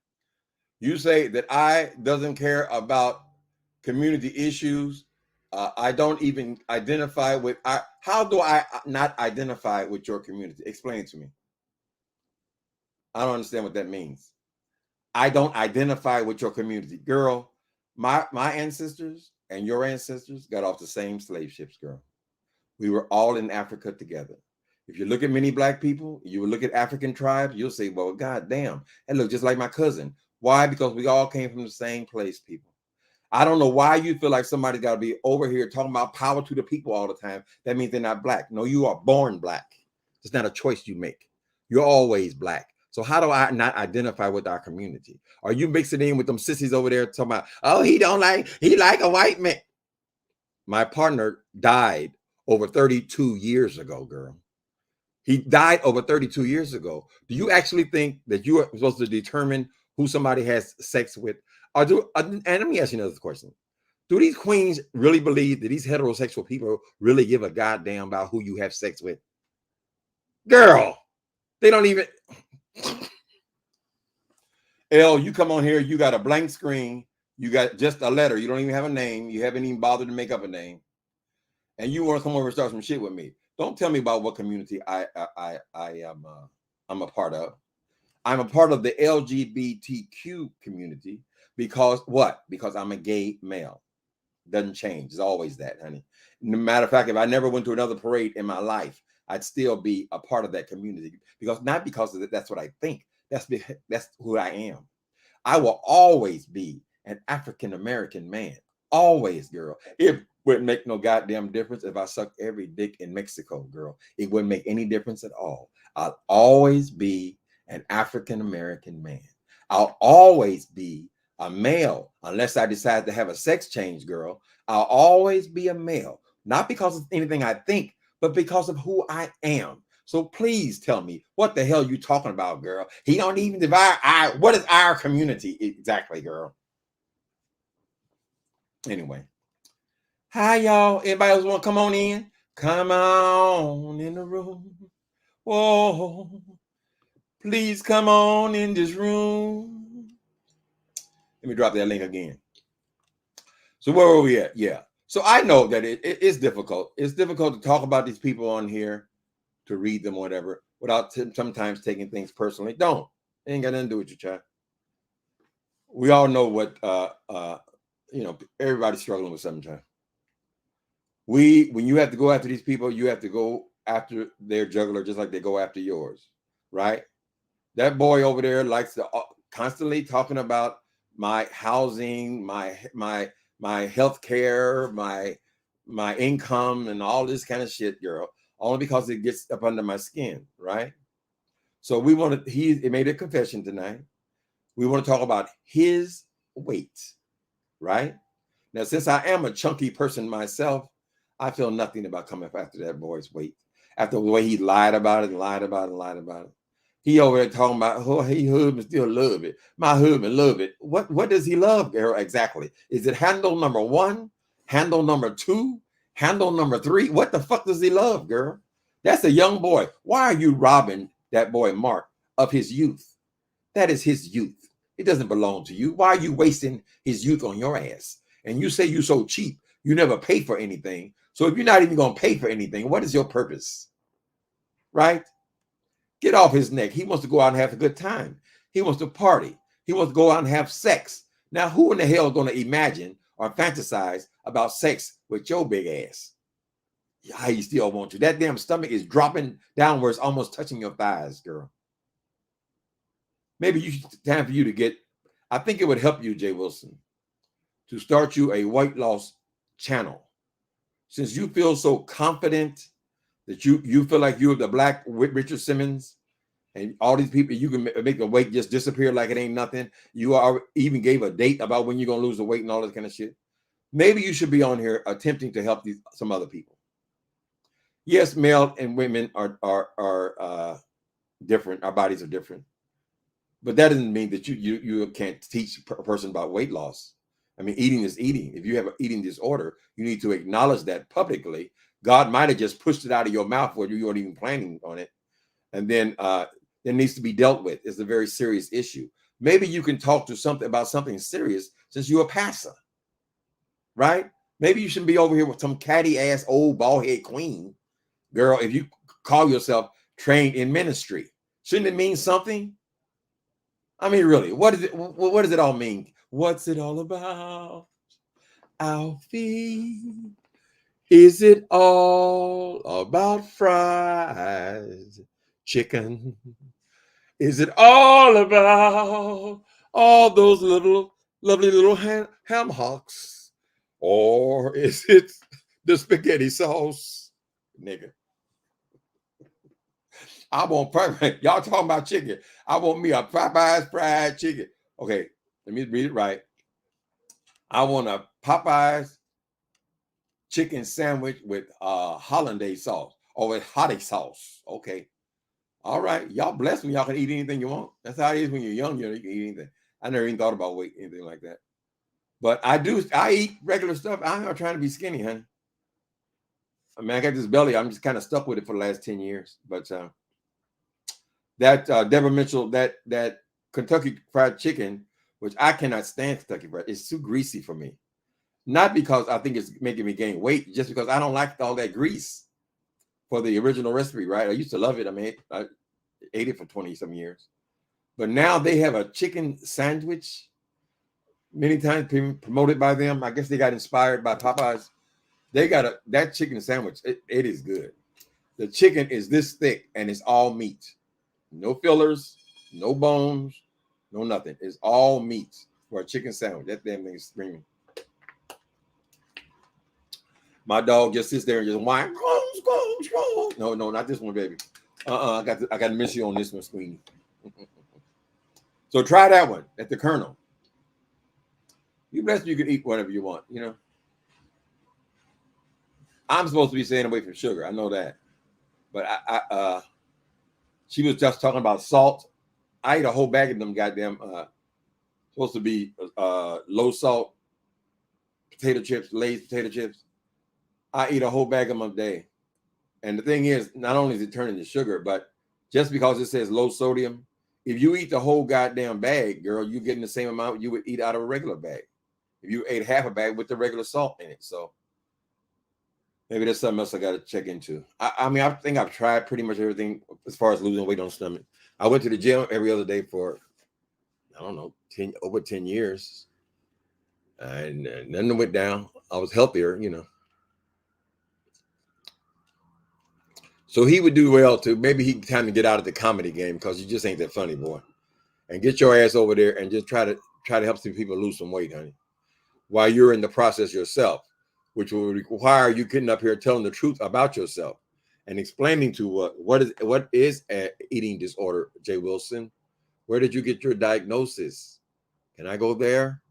You say that I doesn't care about community issues. I don't even identify with. How do I not identify with your community? Explain it to me. I don't understand what that means. I don't identify with your community, girl. My ancestors and your ancestors got off the same slave ships, girl. We were all in Africa together. If you look at many black people, you will look at African tribes, you'll say, well, God damn, that looks just like my cousin. Why? Because we all came from the same place, people. I don't know why you feel like somebody's got to be over here talking about power to the people all the time. That means they're not black. No, you are born black. It's not a choice you make. You're always black. So how do I not identify with our community? Are you mixing in with them sissies over there talking about, oh, he like a white man? My partner died over 32 years ago, girl. He died over 32 years ago. Do you actually think that you are supposed to determine who somebody has sex with? And let me ask you another question. Do these queens really believe that these heterosexual people really give a goddamn about who you have sex with? Girl, they don't even. L, you come on here, you got a blank screen, you got just a letter, you don't even have a name, you haven't even bothered to make up a name, and you want to come over and start some shit with me. Don't tell me about what community I am. I'm a part of. I'm a part of the LGBTQ community because what? Because I'm a gay male. Doesn't change. It's always that, honey. No matter of fact, if I never went to another parade in my life, I'd still be a part of that community because not because of that's what I think. That's who I am. I will always be an African American man. Always, girl. It wouldn't make no goddamn difference if I sucked every dick in Mexico, girl. It wouldn't make any difference at all. I'll always be an African American man. I'll always be a male unless I decide to have a sex change, girl. I'll always be a male, not because of anything I think, but because of who I am. So please tell me what the hell you talking about, girl. He don't even divide what is our community exactly, girl? Anyway. Hi, y'all. Anybody else want to come on in? Come on in the room. Whoa. Please come on in this room. Let me drop that link again. So where were we at? Yeah. So I know that it's difficult. It's difficult to talk about these people on here, to read them, whatever, without sometimes taking things personally. Don't. It ain't got nothing to do with your child. We all know what, everybody's struggling with something. When you have to go after these people, you have to go after their juggler just like they go after yours, right? That boy over there likes to constantly talking about my housing, my health care, my income, and all this kind of shit, girl, only because it gets up under my skin, right? So he made a confession tonight. We want to talk about his weight, right? Now, since I am a chunky person myself, I feel nothing about coming after that boy's weight. After the way he lied about it and lied about it and lied about it. He over there talking about, oh, he husband still love it. My husband love it. What does he love, girl, exactly? Is it handle number 1, handle number 2, handle number 3? What the fuck does he love, girl? That's a young boy. Why are you robbing that boy Mark of his youth? That is his youth. It doesn't belong to you. Why are you wasting his youth on your ass? And you say you're so cheap, you never pay for anything. So if you're not even going to pay for anything, what is your purpose? Right? Get off his neck. He wants to go out and have a good time. He wants to party. He wants to go out and have sex. Now, who in the hell is going to imagine or fantasize about sex with your big ass? How you still want you? That damn stomach is dropping downwards, almost touching your thighs, girl. Maybe time for you to get, I think it would help you, Jay Wilson, to start you a weight loss channel. Since you feel so confident that you feel like you're the black Richard Simmons and all these people, you can make the weight just disappear like it ain't nothing. You even gave a date about when you're going to lose the weight and all this kind of shit. Maybe you should be on here attempting to help some other people. Yes, male and women are different. Our bodies are different. But that doesn't mean that you can't teach a person about weight loss. I mean, eating is eating. If you have an eating disorder, you need to acknowledge that publicly. God might have just pushed it out of your mouth where you weren't even planning on it. And then it needs to be dealt with. It's a very serious issue. Maybe you can talk to something about something serious since you're a pastor, right? Maybe you shouldn't be over here with some catty ass old bald head queen girl. If you call yourself trained in ministry, shouldn't it mean something? I mean, really, what does it all mean? What's it all about? Alfie, is it all about fries, chicken? Is it all about all those little lovely little ham hocks, or is it the spaghetti sauce, nigga? I want y'all talking about chicken. I want me a Popeyes fried chicken. Okay, let me read it right. I want a Popeyes chicken sandwich with hollandaise sauce or with hottie sauce. Okay. All right. Y'all blessed when y'all can eat anything you want. That's how it is when you're young. You can eat anything. I never even thought about weight, anything like that. But I eat regular stuff. I'm not trying to be skinny, honey. I mean, I got this belly. I'm just kind of stuck with it for the last 10 years. But that Deborah Mitchell, that Kentucky Fried Chicken, which I cannot stand Kentucky Fried, it's too greasy for me. Not because I think it's making me gain weight, just because I don't like all that grease for the original recipe, right? I used to love it. I mean, I ate it for 20-some years. But now they have a chicken sandwich, many times promoted by them. I guess they got inspired by Popeyes. They got that chicken sandwich. It is good. The chicken is this thick and it's all meat. No fillers, no bones, no nothing. It's all meat for a chicken sandwich. That damn thing is screaming. My dog just sits there and just whine. No, not this one, baby. I got to miss you on this one, Squeenie. So try that one at the Colonel. You best you can eat whatever you want, you know. I'm supposed to be staying away from sugar. I know that. But she was just talking about salt. I ate a whole bag of them goddamn supposed to be low salt potato chips, Lay's potato chips. I eat a whole bag of them a day. And the thing is, not only is it turning to sugar, but just because it says low sodium, if you eat the whole goddamn bag, girl, you're getting the same amount you would eat out of a regular bag. If you ate half a bag with the regular salt in it. So maybe there's something else I got to check into. I mean, I think I've tried pretty much everything as far as losing weight on the stomach. I went to the gym every other day for, I don't know, over 10 years. And nothing went down. I was healthier, you know. So he would do well too. Maybe he time to get out of the comedy game because you just ain't that funny, boy. And get your ass over there and just try to help some people lose some weight, honey. While you're in the process yourself, which will require you getting up here telling the truth about yourself and explaining to what is an eating disorder, Jay Wilson. Where did you get your diagnosis? Can I go there?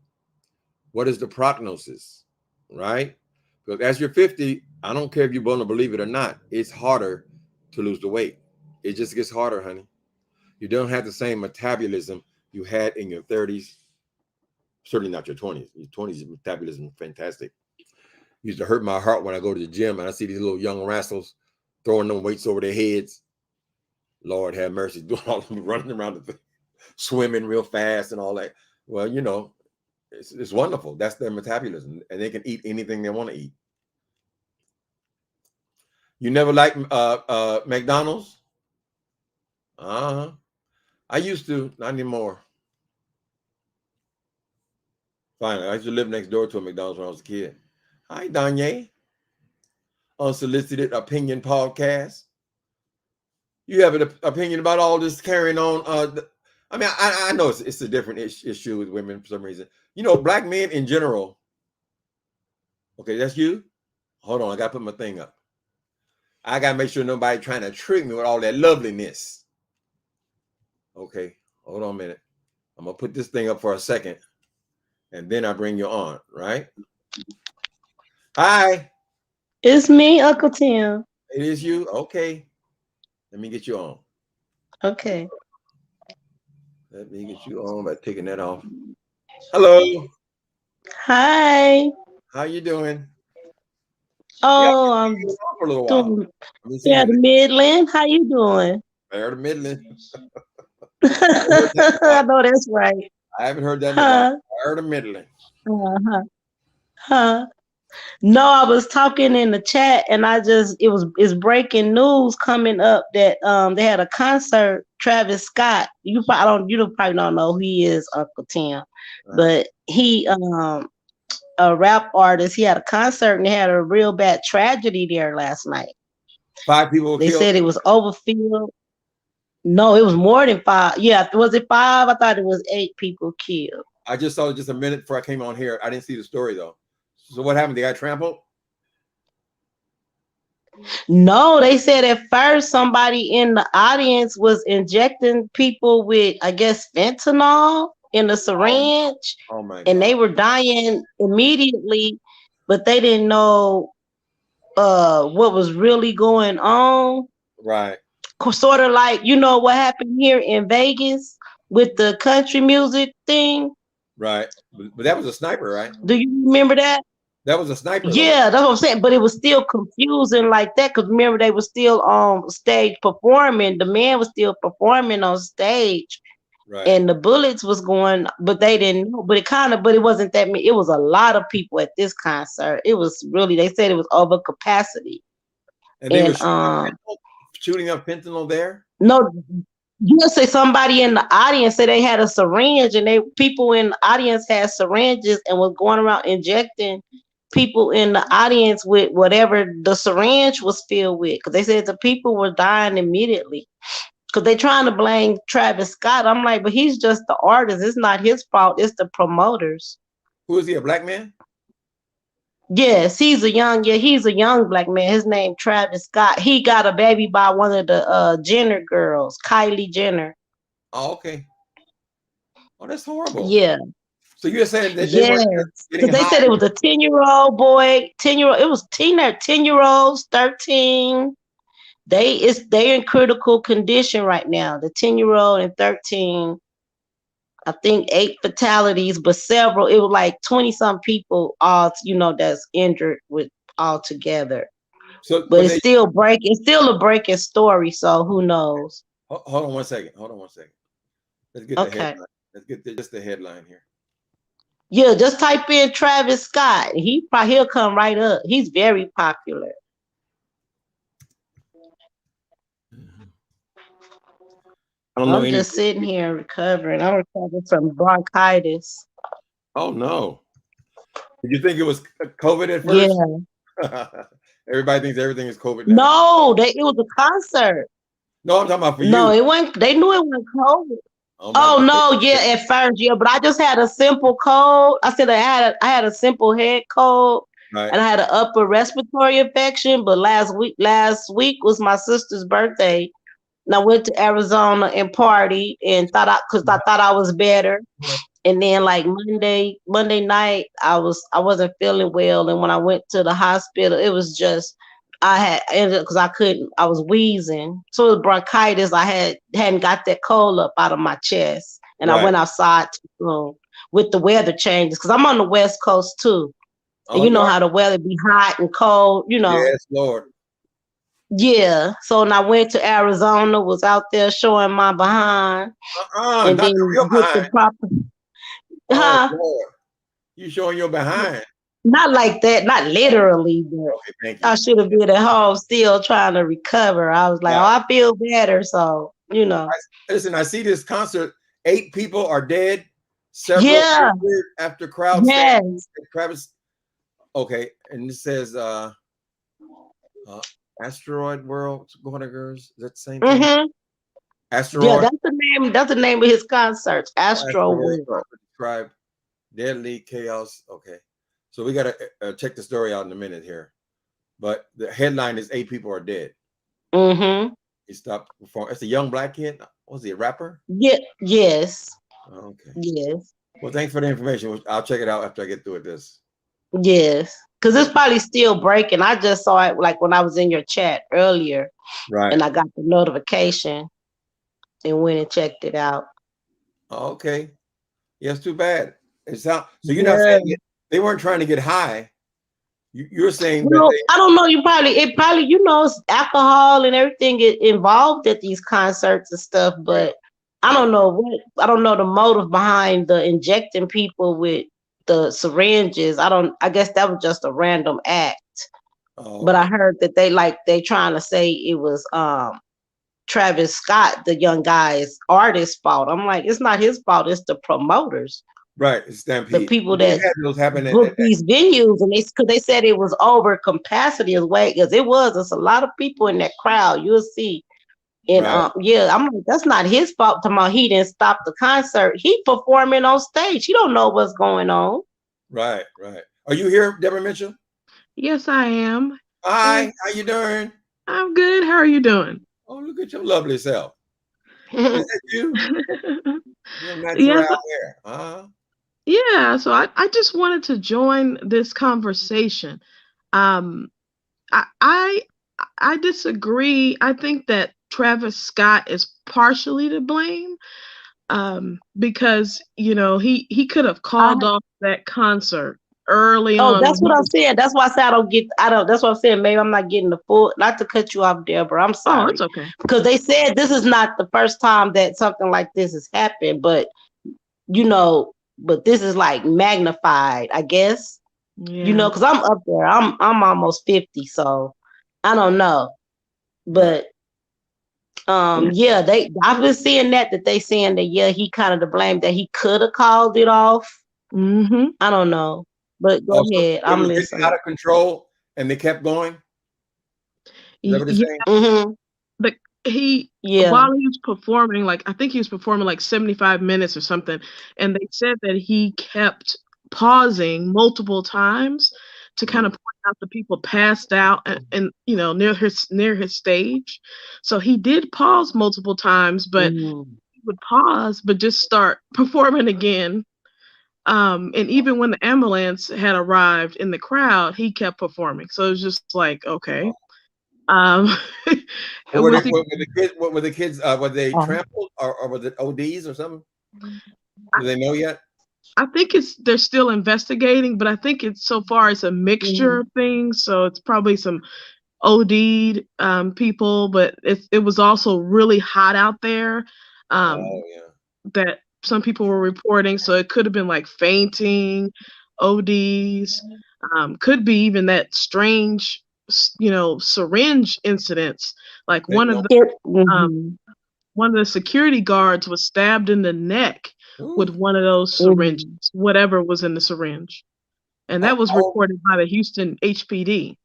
What is the prognosis? Right? Because as you're 50, I don't care if you're going to believe it or not, it's harder to lose the weight. It just gets harder, honey. You don't have the same metabolism you had in your 30s. Certainly not your 20s. Your 20s metabolism is fantastic. It used to hurt my heart when I go to the gym and I see these little young rascals throwing them weights over their heads. Lord have mercy, doing all of them running around the thing, swimming real fast and all that. Well, you know, it's wonderful. That's their metabolism, and they can eat anything they want to eat. You never liked McDonald's? Uh-huh. I used to, not anymore. Fine. I used to live next door to a McDonald's when I was a kid. Hi, Danye. Unsolicited Opinion Podcast. You have an opinion about all this carrying on? I mean, I know it's a different issue with women for some reason. You know, black men in general. Okay, that's you? Hold on, I got to put my thing up. I got to make sure nobody trying to trick me with all that loveliness. Okay, hold on a minute. I'm going to put this thing up for a second, and then I bring you on, right? Hi. It's me, Uncle Tim. It is you? Okay. Let me get you on. Okay. Let me get you on by taking that off. Hello. Hi. How you doing? Yeah, I Oh, can see I'm you on for a little while. doing Let me see yeah, here. the Midland. How you doing? Bear the Midland. I haven't heard that in a while. I know that's right. I haven't heard that in a while. Huh? Bear the Midland. Uh-huh. Huh? No, I was talking in the chat and it's breaking news coming up that they had a concert, Travis Scott. You probably don't know who he is, Uncle Tim. Uh, But he a rap artist, he had a concert and they had a real bad tragedy there last night. 5 people were They killed. said it was overfilled. No, it was more than five. Yeah, was it five? I thought it was 8 people killed. I just saw it just a minute before I came on here. I didn't see the story though. So what happened? They got trampled? No, they said at first somebody in the audience was injecting people with, I guess, fentanyl in a Oh, syringe, oh my and God. they were dying immediately, but they didn't know what was really going on. Right, Sort of like, you know what happened here in Vegas with the country music thing. right. But that was a sniper, right? Do you remember that? That was a sniper though. Yeah, that's what I'm saying. But it was still confusing like that because remember they were still on stage performing. The man was still performing on stage, Right. and the bullets was going, but they didn't know. But it wasn't that many. It was a lot of people at this concert. It was really. They said it was over capacity, And they were and shooting up fentanyl there. no. You say somebody in the audience said they had a syringe, and people in the audience had syringes and was going around injecting people in the audience with whatever the syringe was filled with. Because they said the people were dying immediately. Because they trying to blame Travis Scott. I'm like, but he's just the artist. It's not his fault. It's the promoters. Who is he? A black man? Yes, he's a young black man. His name Travis Scott. He got a baby by one of the Jenner girls, Kylie Jenner. Oh, okay. Oh, that's horrible. Yeah. So you're saying that they Yes, weren't getting because they high? said it was a 10-year-old boy, 10-year-old. It was 10-year-olds, 13. They're in critical condition right now. The 10-year-old and 13. I think 8 fatalities, but several. It was like 20 some people all that's injured with all together. So, But but it's they still breaking. It's still a breaking story. So who knows? hold on one second. Hold on one second. Let's get the Okay. headline. Let's get just the headline here. Yeah, just type in Travis Scott. He'll come right up. He's very popular. I don't know I'm any. just sitting here recovering. I'm recovering from bronchitis. Oh no! Did you think it was COVID at Yeah. first? Everybody thinks everything is COVID now. No, it was a concert. No, I'm talking about for No, you. it wasn't. They knew it wasn't COVID. I'm talking Oh about no, yeah, at first, yeah, but I just had a simple cold. I said I had a simple head cold, right, and I had an upper respiratory infection. But last week was my sister's birthday, and I went to Arizona and party and because I thought I was better. And then like Monday night, I wasn't feeling well, and when I went to the hospital, it was just I had ended because I was wheezing, so it was bronchitis. Hadn't got that cold up out of my chest, and I right. went outside with the weather changes because I'm on the West Coast too, and Oh, you you know are? how the weather be hot and cold, Yes, Lord. Yeah, so when I went to Arizona, was out there showing my behind, and Not the then real get the behind. proper, Oh huh? Lord, you showing your behind. Not like that, not literally, but Okay, thank I you. should have been at home still trying to recover. I was like, oh, Right. I feel better. So, Listen, I see this concert. 8 people are dead. Several Yeah, injured after crowd stampede. yes. Travis. Okay, and it says Asteroid World Girls. Is that the same thing? Mm-hmm. Yeah, Asteroid. that's the name of his concerts, Astro Asteroid World. describe deadly chaos. Okay, so we gotta check the story out in a minute here. But the headline is 8 people are dead. Mm-hmm. He stopped performing. It's a young black kid. Was he a rapper? Yeah, yes. Okay. Yes. Well, thanks for the information. I'll check it out after I get through with this. Yes. Because it's Thank you. probably still breaking. I just saw it like when I was in your chat earlier Right. and I got the notification and went and checked it out. Okay. Yeah, it's too bad. It's not, so you're not Yeah. saying they weren't trying to get high. You're saying that Well, they I don't know. It probably, it's alcohol and everything involved at these concerts and stuff. right, But I right. don't know I don't know the motive behind the injecting people with the syringes. I guess that was just a random act. Oh, But I okay. heard that they trying to say it was Travis Scott, the young guy's artist fault. I'm like, it's not his fault. It's the promoters, Right. It's the Stampede. people We've that had those happen book these venues, and because they said it was over capacity as well, because it was. There's a lot of people in that crowd. You'll see. And right, yeah, I'm like, that's not his fault. Talking about he didn't stop the concert. He performing on stage. He don't know what's going on. right, right. Are you here, Deborah Mitchell? Yes, I am. And Hi, how you doing? I'm good. How are you doing? Oh, look at your lovely self. Is that you? Your natural Yes, hair. Uh-huh. yeah. So I just wanted to join this conversation. Um, I, I I disagree. I think that Travis Scott is partially to blame. Because he could have I called off that concert early Oh, on when that's he what I'm was. saying. That's why I said I don't, that's what I'm saying. Maybe I'm not getting the full, not to cut you off, Deborah. I'm Oh, it's sorry. okay. Because they said this is not the first time that something like this has happened, you know, but this is like magnified, I guess. Yeah. Because I'm up there. I'm almost 50, so I don't know. Right. But yeah, I've been seeing that they saying that yeah, he kind of to blame that he could have called it off. Mm-hmm. I don't know. But go Also, ahead. it I'm was getting out listening. of control and they kept going. Is that what they're Yeah. saying? Mm-hmm. But Yeah. while he was performing, like I think he was performing like 75 minutes or something, and they said that he kept pausing multiple times to kind of Mm. point out the people passed out and near his stage. So he did pause multiple times, but Mm-hmm. he would pause, but just start performing again. And even when the ambulance had arrived in the crowd, he kept performing. So it was just like, okay. Um, What were, was he? the kids? What were the kids? Were they Uh-huh. trampled or were the ODs or something? Do they know yet? I think they're still investigating, but I think it's so far it's a mixture of things. So it's probably some OD'd people, but it was also really hot out there. Oh Um, yeah. that some people were reporting, so it could have been like fainting, ODs, could be even that strange, syringe incidents. Like one of the um, Mm-hmm. one of the security guards was stabbed in the neck with Ooh. one of those syringes, Mm-hmm. whatever was in the syringe. And that was Oh, reported by the Houston HPD.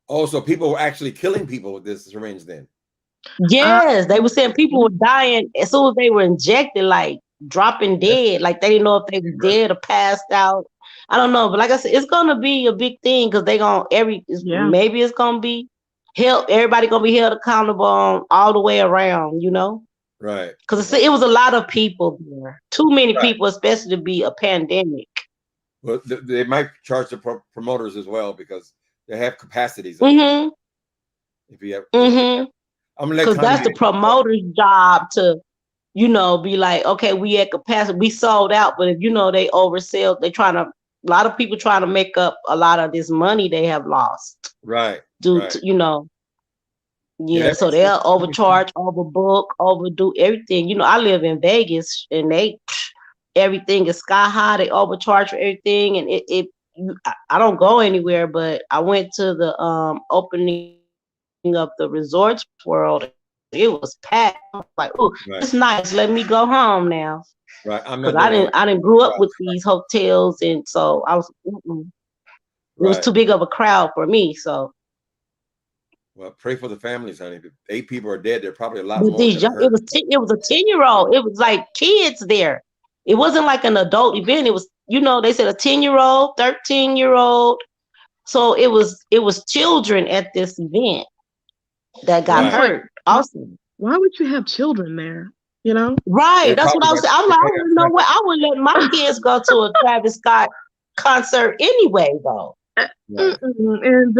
oh, so people were actually killing people with this syringe then. Uh, Yes, they were saying people were dying as soon as they were injected, like dropping That's dead. Like they didn't know if they were right. dead or passed out. I don't know, but like I said, it's gonna be a big thing because they gonna yeah. maybe it's gonna be held. Everybody gonna be held accountable all the way around, Right. because it was a lot of people there, too many Right. people, especially to be a pandemic. Well, they might charge the promoters as well because they have capacities of them. Mm-hmm. If you have, Mm-hmm. I'm gonna let Because that's Connie. the promoter's job to be like, okay, we at capacity, we sold out, but if they oversell, a lot of people trying to make up a lot of this money they have lost Right. due Right. to, Yeah, yeah, that so makes sense. they'll overcharge, overbook, overdo everything. I live in Vegas and everything is sky high. They overcharge for everything, and I don't go anywhere, but I went to the opening of the Resorts World. It was packed. I was like, "Ooh, Right. it's nice. Let me go home now." Right. I'm Because not doing it. I didn't grew up with these hotels, and so I was. It was Right. too big of a crowd for me. So, Well, pray for the families, honey. If 8 people are dead, there are probably a lot but more that are hurt. it was a 10-year-old. It was like kids there. It wasn't like an adult event. It was, they said a 10-year-old, 13-year-old. So it was children at this event that got It's Right. like, hurt. Awesome. why would you have children there? You know? Right. They That's what probably I was got saying. I was like, I they got wouldn't know what I would let my kids go to a Travis Scott concert anyway, though. Right. And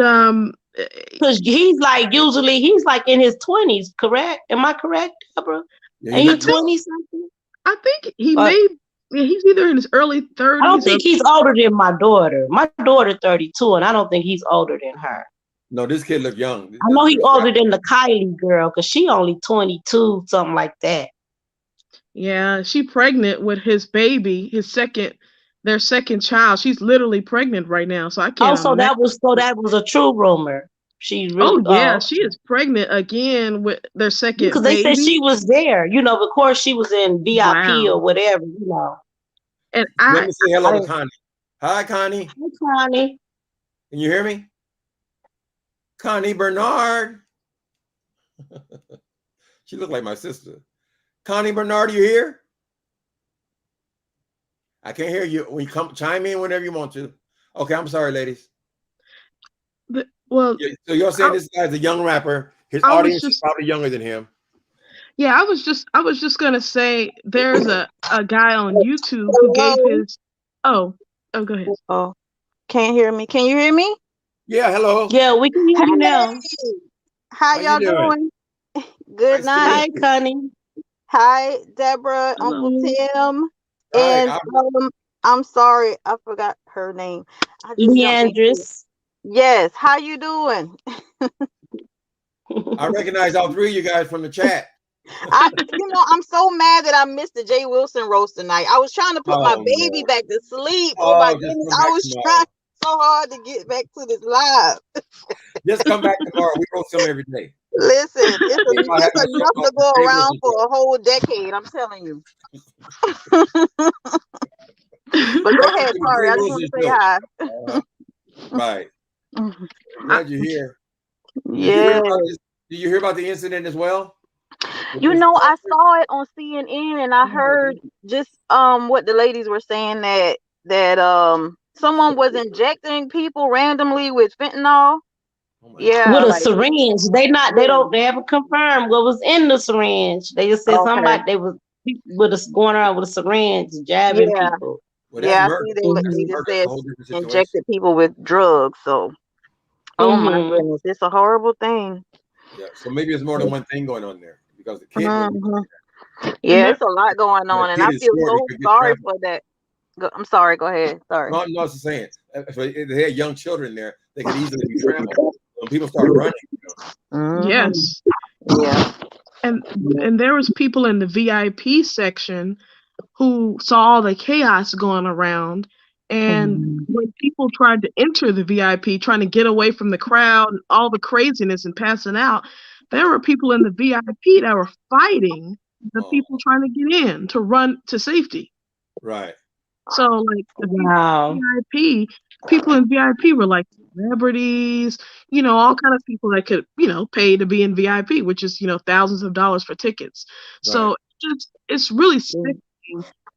Because he's like in his 20s, correct? Am I correct, Deborah? Yeah, And he's he not. 20 something? I think he But may. Yeah, he's either in his early I don't 30s or. think he's older than my daughter. My daughter 32, and I don't think he's older than her. No, this kid look young. I know he's older than the Kylie girl because she only 22, something like that. Yeah, she pregnant with his baby, their second child. She's literally pregnant right now, so I can't So imagine. that was a true rumor. She really. Oh yeah, she is pregnant again with their second Because they said baby. she was there. You know, of course she was in VIP or Wow. whatever. You know. And Let me say hello to I- Connie. Hi, Connie. Hi, Connie. Can you hear me? Connie Bernard. She looked like my sister. Connie Bernard, you here? I can't hear you. When you come, chime in whenever you want to. Okay, I'm sorry, ladies. Well, Yeah, so you're saying this guy's a young rapper. His audience is probably younger than him. Yeah, I was just gonna say there's a guy on YouTube who gave his. Oh, go ahead. Oh, can't hear me. Can you hear me? Yeah, hello. Yeah, we can hear you now. How y'all doing? Good night. Hi, Connie. Hi, Deborah, Hello. Uncle Tim, Hi, and I'm sorry, I forgot her name. Leandris. Yes, how you doing? I recognize all three of you guys from the chat. I'm so mad that I missed the Jay Wilson roast tonight. I was trying to put my baby back to sleep. Oh my goodness, I was trying so hard to get back to this live. Just come back tomorrow. We roast them every day. Listen, it's enough to go around for a whole decade. I'm telling you. But go ahead, sorry. I just want to say hi. Right. Glad you're here. Yeah. Did you hear about the incident as well? I saw it on CNN and I heard just what the ladies were saying that someone was injecting people randomly with fentanyl. Yeah, with a syringe. They haven't confirmed what was in the syringe. They just said somebody going around with a syringe jabbing people. Well, yeah, I see they just said injected people with drugs. So, oh my goodness, it's a horrible thing. Yeah, so maybe there's more than one thing going on there because the kid. Yeah, it's a lot going on, and I feel so sorry for that. I'm sorry. Go ahead. Sorry. No, I was just saying, if they had young children there, they could easily be trampled. When people started running. Yes. Yeah. And there was people in the VIP section who saw all the chaos going around. And when people tried to enter the VIP, trying to get away from the crowd and all the craziness and passing out, there were people in the VIP that were fighting the people trying to get in to run to safety. Right. So like people in VIP were like celebrities, all kind of people that could, pay to be in VIP, which is, thousands of dollars for tickets. Right. So it's really sickening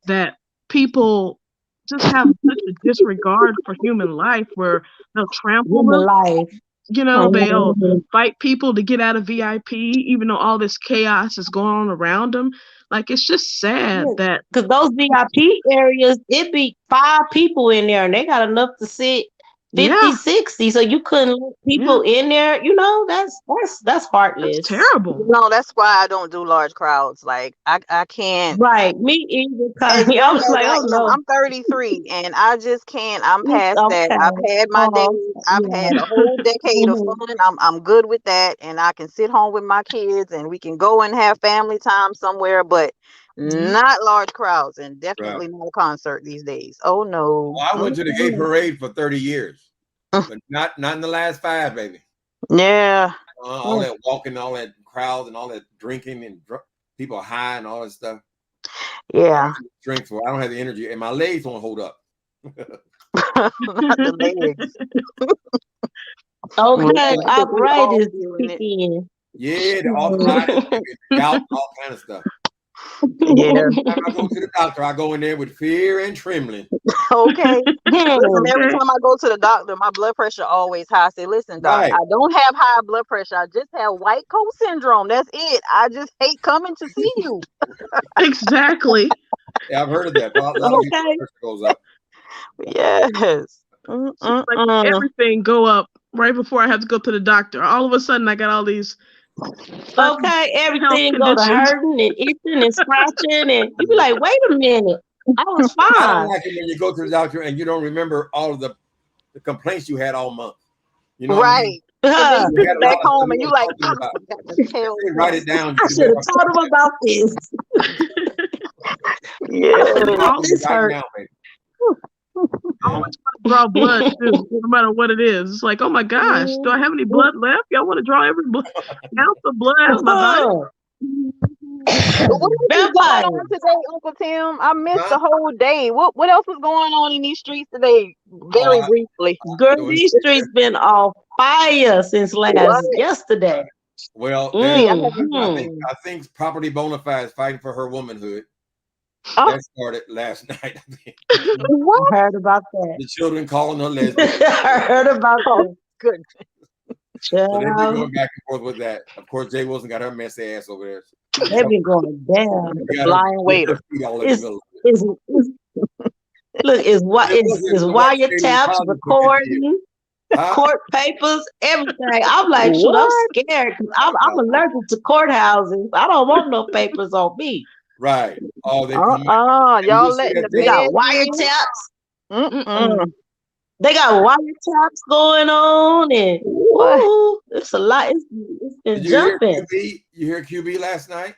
that people just have such a disregard for human life where they'll trample them. They'll fight people to get out of VIP, even though all this chaos is going on around them. Like, it's just sad that because those VIP areas, it be 5 people in there and they got enough to sit 50, 60. So you couldn't let people in there. That's heartless. That's terrible. No, that's why I don't do large crowds. Like I can't. Right. Me either. I was like, oh no. I'm 33 and I just can't. I'm past that. I've had my days. I've had a whole decade of fun. I'm good with that, and I can sit home with my kids and we can go and have family time somewhere, but not large crowds, and definitely not a concert these days. Oh no. Well, I went to the gay parade for 30 years, but not in the last 5, baby. Yeah. All that walking, all that crowd, and all that drinking, and people high and all that stuff. Yeah. Drink, so I don't have the energy, and my legs won't hold up. Not the legs. Okay, arthritis kicking. Yeah, the arthritis, gout, all kind of stuff. Yeah. Every time I go to the doctor, I go in there with fear and trembling. Okay. Listen, every time I go to the doctor, my blood pressure always high. I say, listen, doc, I don't have high blood pressure. I just have white coat syndrome. That's it. I just hate coming to see you. Exactly. Yeah, I've heard of that. A lot of people's blood pressure goes up. Yes. Like everything go up right before I have to go to the doctor. All of a sudden, I got all these Okay, everything go to conditions. hurting and itching and scratching, and you be like, wait a minute, I was I don't fine. like it when you go to the doctor and you don't remember all of the complaints you had all month. You know what I mean? Right. And then You you had get a lot back of stuff home you and you weren't like, talking I about. forgot to tell They write it down. I should have told him about this. Yeah. This right hurt. now, baby. I always want to draw blood too, no matter what it is. It's like, oh my gosh, do I have any blood left? Y'all want to draw every ounce of blood out of my body? What else was going Vampire. on today, Uncle Tim? I missed Huh? the whole day. What else was going on in these streets today? Very briefly. Girl, these streets been on fire since yesterday. Well, Mhm. I think Property Bonafide is fighting for her womanhood. Oh. That started last night. I think. What? I heard about that. The children calling her lesbian. I heard about that. Good. So they've been Child, going back and forth with that. Of course, Jay Wilson got her messy ass over there. they been going down. She got her- Flying waiter. her feet all in the It's, middle. it's, look, it's wiretaps, recording, Huh? court papers, everything. I'm like, shoot, I'm scared. 'Cause I'm allergic to courthouses. I don't want no papers on me. Right. Oh, they Y'all letting the They got feds wiretaps. Mm-mm. They got wiretaps going on, and woo, it's a lot. It's been Did you hear jumping. QB? You hear QB last night?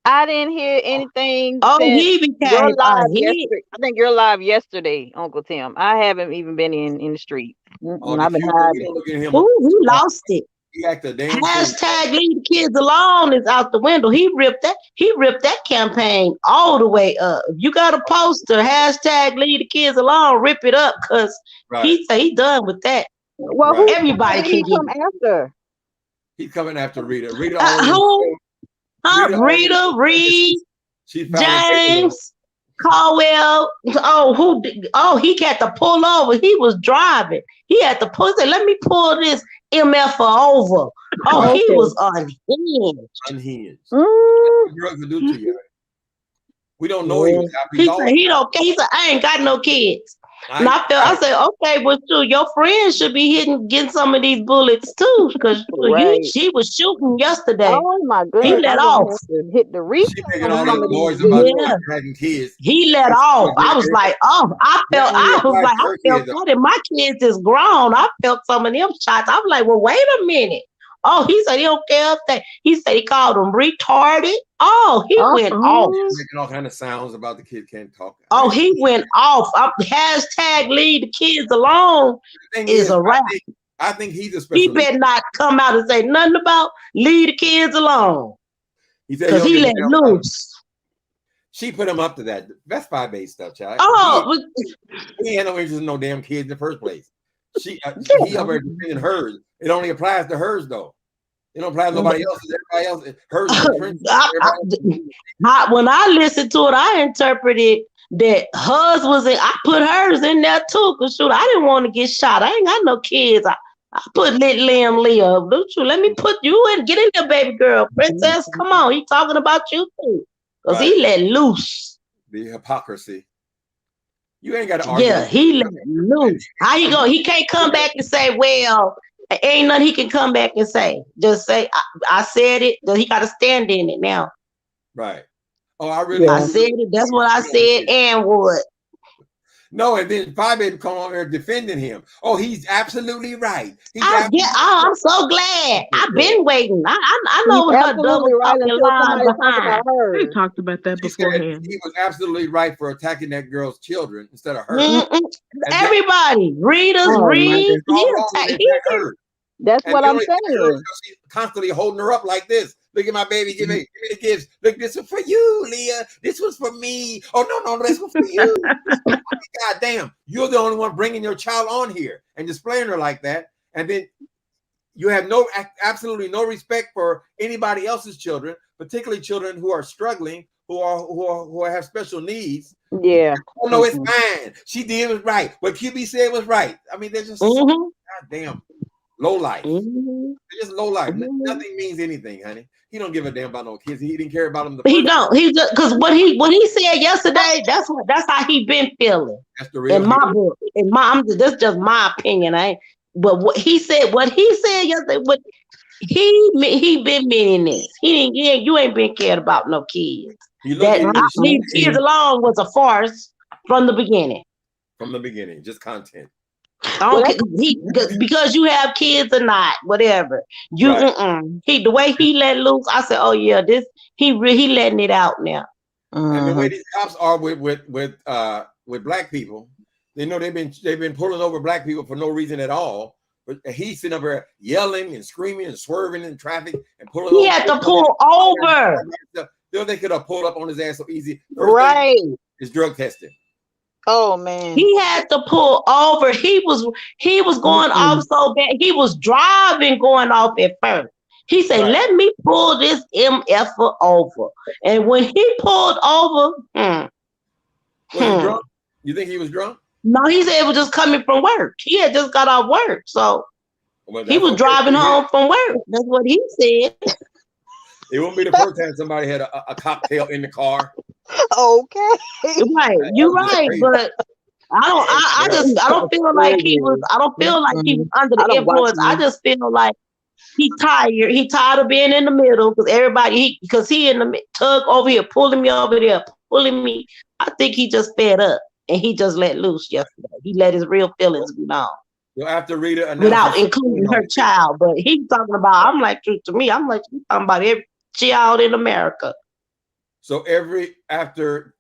I didn't hear anything. Oh, since he became you're live he. yesterday. I think you're live yesterday, Uncle Tim. I haven't even been in the street. Oh, I've been we hiding. don't look at him. Ooh, he lost it. He acted damn fool. Hashtag leave the kids alone is out the window. He ripped that campaign all the way up. If you got a poster, hashtag leave the kids alone, rip it up, because he say he done with that. Well, Right. Everybody who did he can come get after? He's coming after Rita. Rita, who? Rita, Reed, she finally James, Caldwell. Oh, he had to pull over. He was driving. He had to pull. He said, let me pull this MF over. Oh, he was unhinged. Unhinged. What drugs will do to you? We don't know he was happy. He said he don't care. He said, I ain't got no kids. And I said, okay, but your friends should be getting some of these bullets too, because she was shooting yesterday. Oh my goodness! He let off. Hit the reef. She making all these noise about having kids. He let off. I was like, I felt that, and my kids is grown. I felt some of them shots. I was like, well, wait a minute. Oh, he said he don't care if that. He said he called them retarded. Oh, he went off. Making all kind of sounds about the kid can't talk. Oh, he went off. Hashtag leave the kids alone is a wrap. I think he's a special. He better not come out and say nothing about leave the kids alone. Because he let loose. She put him up to that. That's 5-8 stuff, child. He had no interest in no damn kids in the first place. He already defending hers. It only applies to hers though. It don't apply to nobody else. Everybody else, hers. When I listened to it, I interpreted that hers was in. I put hers in there too. Cause shoot, I didn't want to get shot. I ain't got no kids. I put Liam Leah. Let me put you in. Get in there, baby girl, princess. Come on, he talking about you too. Cause he let loose. The hypocrisy. You ain't got to argue. Yeah, he let loose. How you go? He can't come back and say, well, ain't nothing he can come back and say. Just say, I said it. He got to stand in it now. Right. Oh, I said it. That's what I said and what. No, and then 5-8 come on there defending him. Oh, he's absolutely right. I'm so glad. I've been waiting. I know what her double talking line behind. We talked about that beforehand. He was absolutely right for attacking that girl's children instead of her. Everybody, readers, read. Her. That's what I'm saying. She's constantly holding her up like this. Look at my baby. Give me the gifts. Look, this was for you, Leah. This was for me. Oh, no, this was for you. God damn. You're the only one bringing your child on here and displaying her like that. And then you have absolutely no respect for anybody else's children, particularly children who are struggling, who have special needs. Yeah. Oh, no, it's fine. She did it right. What QB said was right. I mean, they're just God damn. Low life. It's just low life. Nothing means anything, honey. He don't give a damn about no kids. He didn't care about them. He don't. He just because what he said yesterday. That's how he been feeling. That's the real. In my book, that's just my opinion. But what he said yesterday. He been meaning this. You ain't been cared about no kids. He That located his leave kids alone was a farce from the beginning. from the beginning, just content. Because you have kids or not, whatever. You the way he let loose, I said, oh yeah, he letting it out now. And the way these cops are with black people, they know they've been pulling over black people for no reason at all. But he's sitting up there yelling and screaming and swerving in traffic and pulling. He had to pull over. They could have pulled up on his ass so easy. Right. Is drug testing. Oh man. He had to pull over. He was going off so bad. He was driving going off at first. He said, let me pull this MF over. And when he pulled over, was he drunk? You think he was drunk? No, he said it was just coming from work. He had just got off work. So he was driving home from work. That's what he said. It won't be the first time somebody had a cocktail in the car. Okay. Right. You're right. But I don't feel like he was under the influence. I just feel like he tired. He tired of being in the middle because he in the tug over here, pulling me over there, pulling me. I think he just fed up and he just let loose yesterday. He let his real feelings be known. So after Rita without including her child, but he's talking about. I'm like, to me, I'm like, you talking about every child in America. So after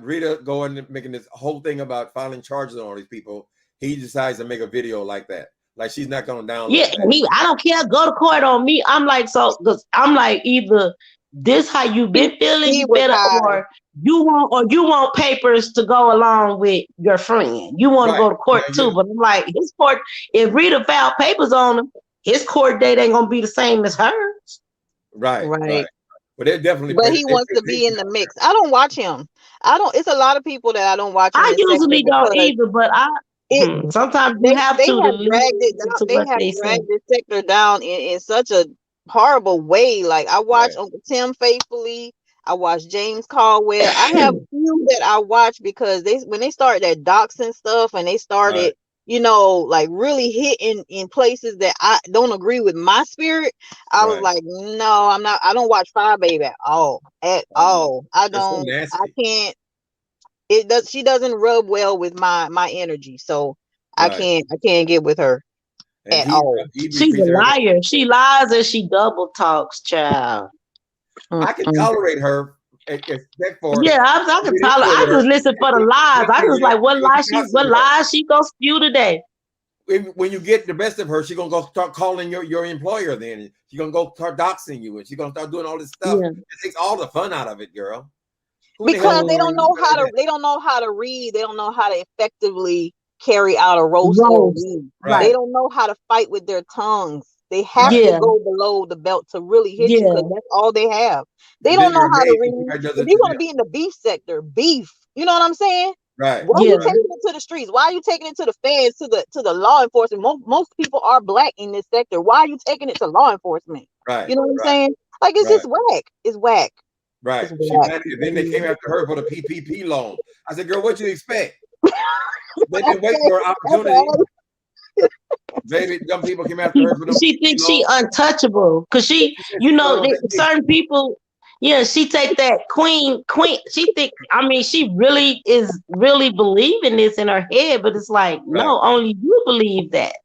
Rita going and making this whole thing about filing charges on all these people, he decides to make a video like that. Like she's not going to download. Yeah, I don't care. Go to court on me. I'm like, because I'm like, either this how you been feeling, you better, or you want papers to go along with your friend. You want to go to court too. But I'm like, his court, if Rita filed papers on him, his court date ain't gonna be the same as hers. Right. But they're definitely. But he wants to be in the mix. I don't watch him. It's a lot of people that I don't watch. I usually don't either, but sometimes they have dragged this sector down in such a horrible way. Like I watch Uncle Tim faithfully. I watch James Caldwell. I have few that I watch because when they started that doxing stuff and they started, like really hitting in places that I don't agree with my spirit. I was like, no, I'm not. I don't watch Fire Baby at all. I don't. So I can't. She doesn't rub well with my energy, so I can't get with her at all. She's a liar. She lies and she double talks, child. I can tolerate her. Except for I can tolerate. I just listen for the lies. I just like what lies she gonna spew today. When you get the best of her, she's gonna go start calling your employer. Then she's gonna go start doxing you, and she's gonna start doing all this stuff. It takes all the fun out of it, girl. Because they don't know how to. They don't know how to read. They don't know how to effectively carry out a roast or read. They don't know how to fight with their tongues. They have to go below the belt to really hit you because that's all they have. They don't know how to read. If you want to be in the beef sector, you know what I'm saying? Right. Why are you taking it to the streets? Why are you taking it to the fans, to the law enforcement? Most people are black in this sector. Why are you taking it to law enforcement? Right. You know what I'm saying? Like it's just whack. It's whack. Right. Then they came after her for the PPP loan. I said, girl, what you expect? They've been waiting for an opportunity. Baby, some people came after her for them. She thinks she untouchable because she certain people. Yeah, she take that queen. She think. I mean, she really believing this in her head, but it's like no, only you believe that.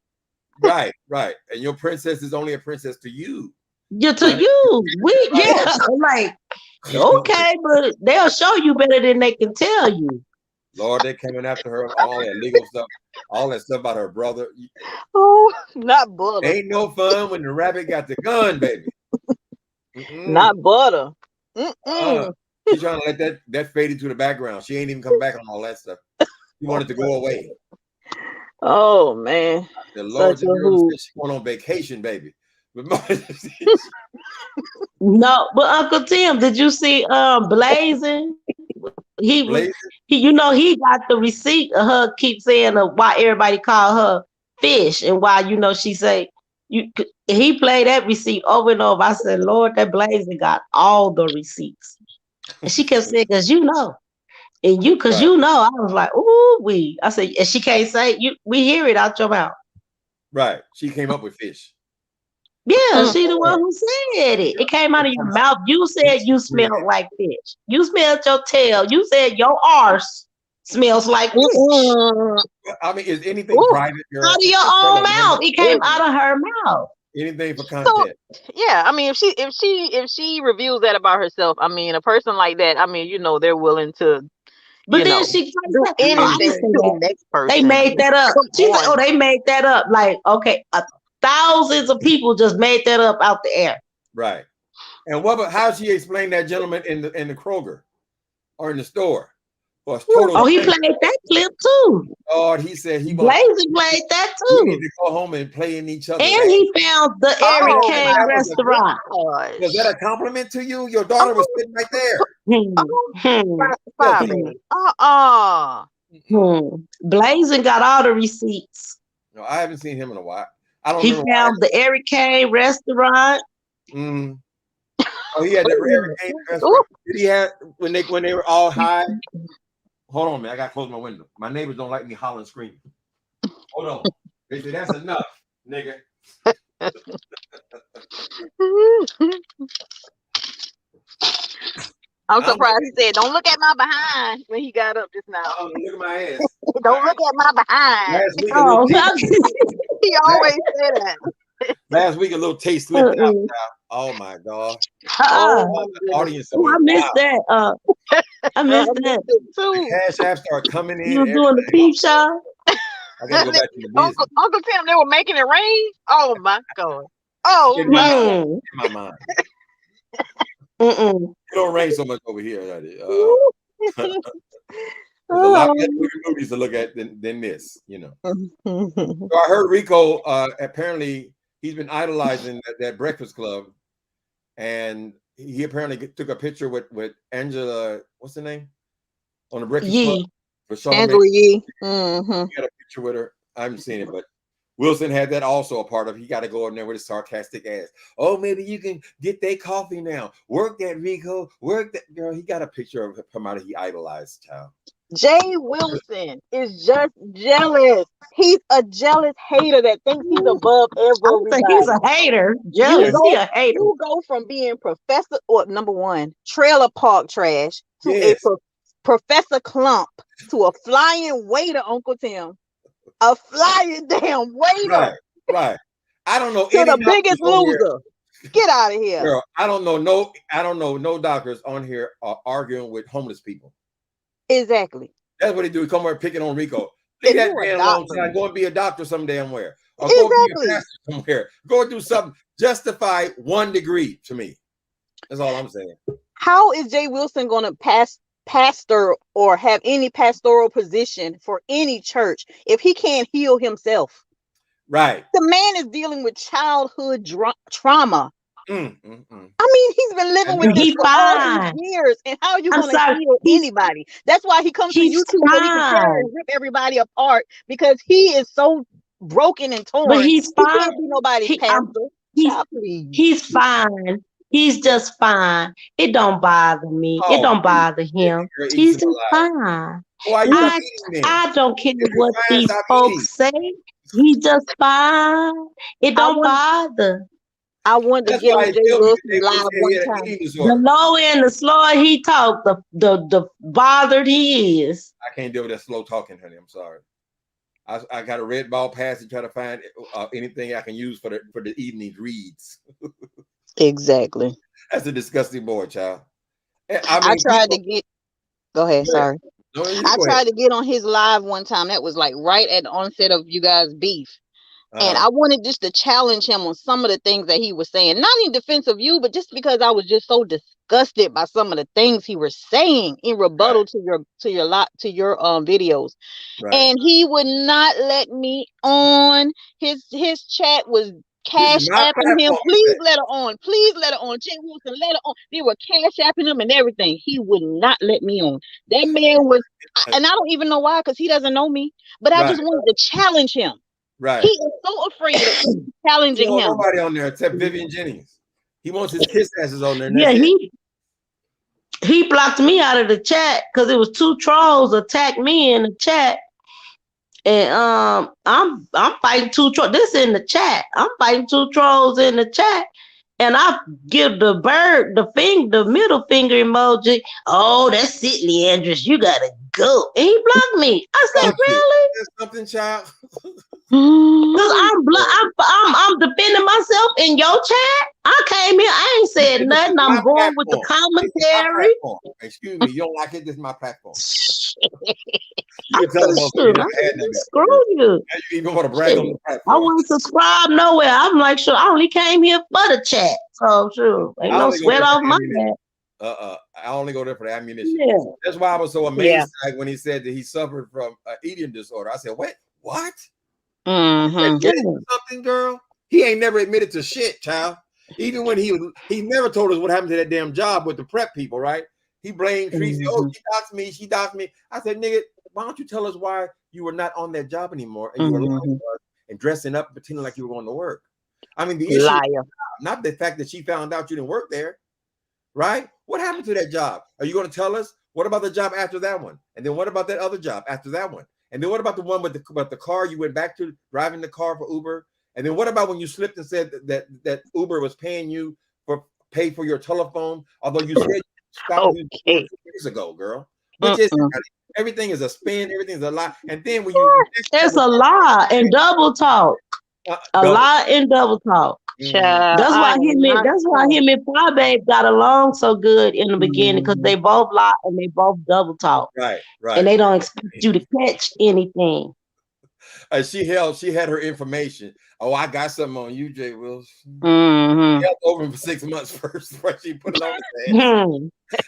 Right, and your princess is only a princess to you. Yeah, to you. Like okay, but they'll show you better than they can tell you. Lord, they're coming after her, all that legal stuff, all that stuff about her brother. Oh, not butter. Ain't no fun when the rabbit got the gun, baby. Not butter. She's trying to let that fade into the background. She ain't even come back on all that stuff. She wanted to go away. Oh man. The Lord said she's going on vacation, baby. No, but Uncle Tim, did you see Blazing? He he got the receipt of her keep saying why everybody call her fish and why she say he played that receipt over and over. I said, Lord, that Blazing got all the receipts. And she kept saying, because I was like, ooh, I said, and she can't say we hear it out your mouth. Right. She came up with fish. Yeah, she the one who said it. It came out of your mouth. You said you smelled like fish. You smelled your tail. You said your arse smells like fish. I mean, is anything private, girl? Out of your own mouth. It came out of her mouth. Anything for content. So, yeah, I mean, if she reveals that about herself, I mean, a person like that, I mean, they're willing to. But then she do anything to the next person. They made that up. She said, "Oh, they made that up." Like, okay, thousands of people just made that up out the air. Right. And how she explained that gentleman in the Kroger or in the store? Was total he played that clip too. Oh, he said he Blazy played that too. We need to go home and play in each other. And he found the Eric Kane restaurant. Was that a compliment to you? Your daughter was sitting right there. Blazing got all the receipts. No, I haven't seen him in a while. I don't. He found the Eric Kane restaurant. Oh, he had the Eric Kane restaurant. Did he have when they were all high? Hold on, man. I gotta close my window. My neighbors don't like me hollering, screaming. Hold on. They say that's enough, nigga. I'm surprised he said, "Don't look at my behind" when he got up just now. Look at my ass. Don't look at my behind. He always say that. Last week, a little taste slipped out. Oh my God! The audience. I missed that. I missed that too. The Cash App started coming in. You were doing the peep show. I gotta go back to the business. Uncle Tim, they were making it rain. Oh my God! Oh in my mind. It don't rain so much over here. There's a lot of movies to look at than this, So I heard Rico apparently he's been idolizing that Breakfast Club, and he apparently took a picture with Angela. What's her name on the Breakfast Club? Angela Yee. He got a picture with her. I haven't seen it, but Wilson had that also a part of. He got to go in there with his sarcastic ass. Oh, maybe you can get that coffee now. Work that, Rico. Work that, girl. He got a picture of somebody he idolized, child. Jay Wilson is just jealous. He's a jealous hater that thinks he's above everybody. He's a hater. Jealous. He's a hater. You go from being professor or number one trailer park trash to a Professor Clump to a flying waiter, Uncle Tim. A flying damn waiter. Right. I don't know. To the biggest loser. Get out of here. Girl, I don't know no doctors on here are arguing with homeless people. Exactly. That's what they do. He come over picking on Rico. Leave that man alone. Go and be a doctor some damn where. Or go be a pastor somewhere. Go and do something. Justify 1 degree to me. That's all I'm saying. How is Jay Wilson going to pastor or have any pastoral position for any church if he can't heal himself? Right. The man is dealing with childhood trauma. I mean, he's been living with this for all these years, and how are you going to heal anybody? That's why he comes to YouTube so he can share and rip everybody apart, because he is so broken and torn. But he's fine. He can't be nobody's pastor. He's fine. He's just fine. It don't bother me. It don't bother him. He's just fine. I don't care what these folks say. He's just fine. It don't bother. I wanted to get on Jay Wilson live one time. The lower and the slower he talk, the bothered he is. I can't deal with that slow talking, honey. I'm sorry. I got a red ball pass and try to find anything I can use for the evening reads. Exactly. That's a disgusting boy, child. I tried to get. Go ahead. Sorry. I tried to get on his live one time. That was like right at the onset of you guys' beef. And I wanted just to challenge him on some of the things that he was saying, not in defense of you, but just because I was just so disgusted by some of the things he was saying in rebuttal to your videos. Right. And he would not let me on. His chat was cash apping him. Please let her on. Please let her on. Jay Wilson, let her on. They were cash apping him and everything. He would not let me on. That man was, and I don't even know why, because he doesn't know me, but I just wanted to challenge him. Right. He is so afraid of challenging him. Nobody on there except Vivian Jennings. He wants his kiss asses on there. Yeah, he blocked me out of the chat because it was 2 trolls attacked me in the chat. And I'm fighting two trolls. This in the chat. I'm fighting two trolls in the chat. And I give the bird the middle finger emoji. Oh, that's it, Leandris. You gotta go. And he blocked me. I said, really? There's something, child. Because I'm defending myself in your chat. I came here, I ain't said nothing. I'm going with the commentary. Excuse me, you don't like it? This is my platform. You screw you. You even want to brag on the platform. I wouldn't subscribe nowhere. I'm like, sure, I only came here for the chat. So sure, ain't no sweat off my neck. I only go there for the ammunition. Yeah. That's why I was so amazed like when he said that he suffered from eating disorder. I said, what? Something, girl. He ain't never admitted to shit, child. Even when he never told us what happened to that damn job with the prep people, right? He blamed Tracy. Oh, she doxed me. I said, nigga, why don't you tell us why you were not on that job anymore and you were lying and dressing up, pretending like you were going to work? I mean, the issue is not the fact that she found out you didn't work there, right? What happened to that job? Are you going to tell us? What about the job after that one? And then what about that other job after that one? And then what about the one with the car you went back to driving the car for Uber? And then what about when you slipped and said that Uber was paying you pay for your telephone, although you said you stopped years ago, girl? Which is everything is a spin, everything's a lie. And then when you it's a lie and double talk. Lie and double talk. That's why him and Fly Babe got along so good in the beginning, because they both lie and they both double talk. Right. And they don't expect you to catch anything. She had her information. Oh, I got something on you, Jay Wilson. She held over him for 6 months first before she put it on his head.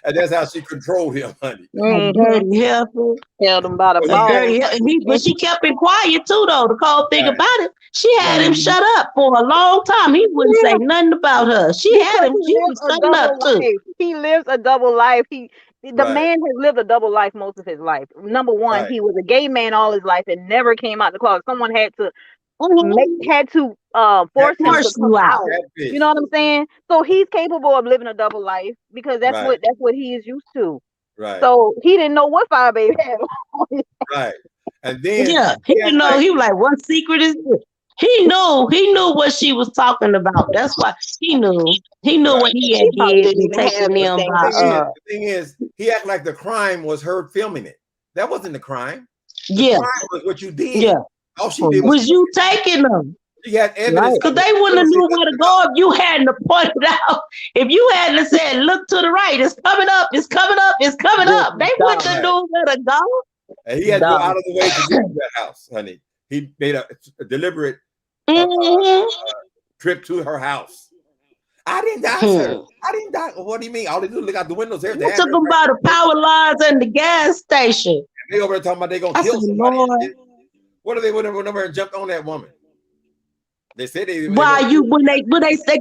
And that's how she controlled him, honey. Dirty heifer. Held him by the balls. But she kept him quiet too, though. The cold thing about it, she had him shut up for a long time. He wouldn't say nothing about her. She had him. She was shutting up too. He lives a double life. The man has lived a double life most of his life. Number one, he was a gay man all his life and never came out the closet. Someone had to force him to come out. You know what I'm saying? So he's capable of living a double life because that's what he is used to. Right. So he didn't know what Fire Baby had on. Right. And then he didn't know. He was like, "What secret is this?" He knew what she was talking about. That's why he knew. He knew what he had did and taking them by. The thing is, he acted like the crime was her filming it. That wasn't the crime. The crime was what you did. Yeah. All she did was you taking them. She had evidence. Because they wouldn't have knew where to go if you hadn't pointed out. If you hadn't said, "Look to the right, it's coming up, it's coming up, it's coming up," they wouldn't have known where to go. And he had to go out of the way to get to that house, honey. He made a deliberate trip to her house. I didn't dox her. I didn't dox. What do you mean? All they do is look out the windows here. They took them by the power lines and the gas station. And they over there talking about they gonna kill somebody. What are they? Went over and jumped on that woman. They said they. Why you when they could have they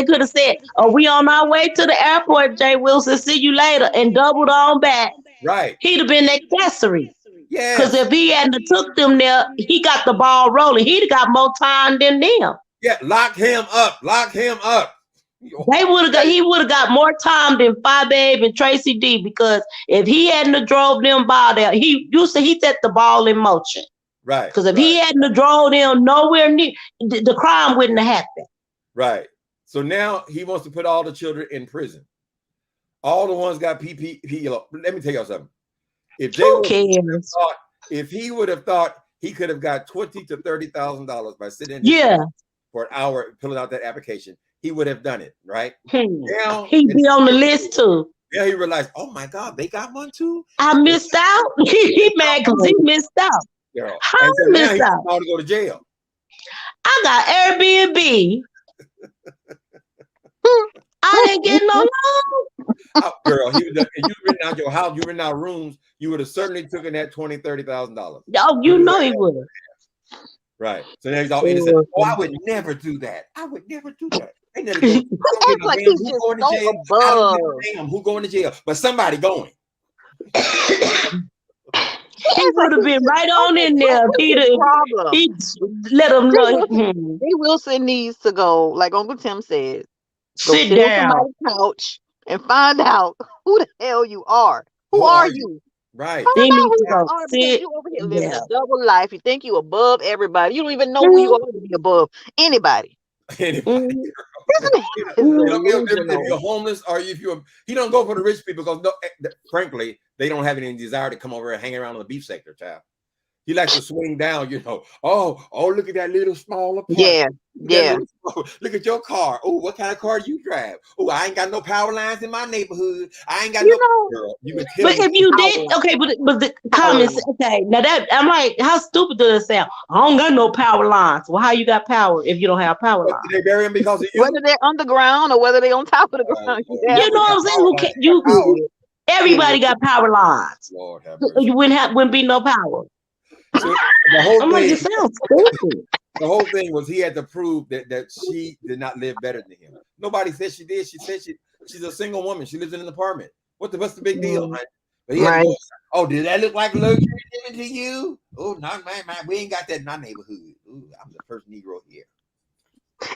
could have said, "Oh, we on our way to the airport, Jay Wilson. See you later," and doubled on back. Right. He'd have been accessory. Yeah. Because if he hadn't took them there, he got the ball rolling. He'd have got more time than them. Yeah, lock him up. Lock him up. He would have got more time than Phi Babe and Tracy D, because if he hadn't drove them by there, he set the ball in motion. Right. Because if he hadn't drove them nowhere near, the crime wouldn't have happened. Right. So now he wants to put all the children in prison. All the ones got PPP. Let me tell y'all something. If he would have thought he could have got $20,000 to $30,000 by sitting for an hour filling out that application, he would have done it, right? Now he'd be on the list too. Yeah, he realized, oh my God, they got one too. I missed out. He mad because he missed out. Girl. How so missed out? About to go to jail. I got Airbnb. I didn't get no loan. Girl, if you rented out your house, you rented out rooms, you would have certainly taken that $20,000, $30,000. Oh, you know he would have. Right. So now he's all innocent. Oh, I would never do that. I would never do that. They never go. Act like he's just going to jail. I don't give a damn who going to jail, but somebody going. He would have been right on in there. He'd let him know. Jay Wilson needs to go, like Uncle Tim said, sit down on somebody's couch and find out who the hell you are. Who are you? Right. Oh Then my you God, who you go are, because sit you over here living there. a double life. You think you above everybody. You don't even know who you Mhm, are to be above anybody. Anybody, mhm, girl. This man is It don't make no difference if delusional. you're homeless or if you're. He don't go for the rich people because frankly, they don't have any desire to come over and hang around in the beef sector, child. He likes to swing down, you know. Oh, look at that little small apartment. Yeah, Look at, that yeah. little look at your car. Oh, what kind of car you drive? Oh, I ain't got no power lines in my neighborhood. I ain't got You no know, girl. You can kill but him. if you power did, line, okay, but the power comments, line. okay, now that I'm like, how stupid does it sound? I don't got no power lines. Well, how you got power if you don't have power What, lines? did they bury him because of you? Whether they're underground or whether they're on top of the Oh, ground, you Lord. have You Whoever know to. what got I'm saying? power Who lines, can got you? power. Idiot. Everybody Idiot. got power lines. Lord have mercy. You wouldn't be no power. So the whole I'm like, thing, it sounds stupid. the whole thing was he had to prove that she did not live better than him. Nobody said she did. She said she's a single woman. She lives in an apartment. What's the big deal, right? But he had to Right. go. Oh, did that look like luxury living to you? Oh, not man. We ain't got that in our neighborhood. Ooh, I'm the first Negro here.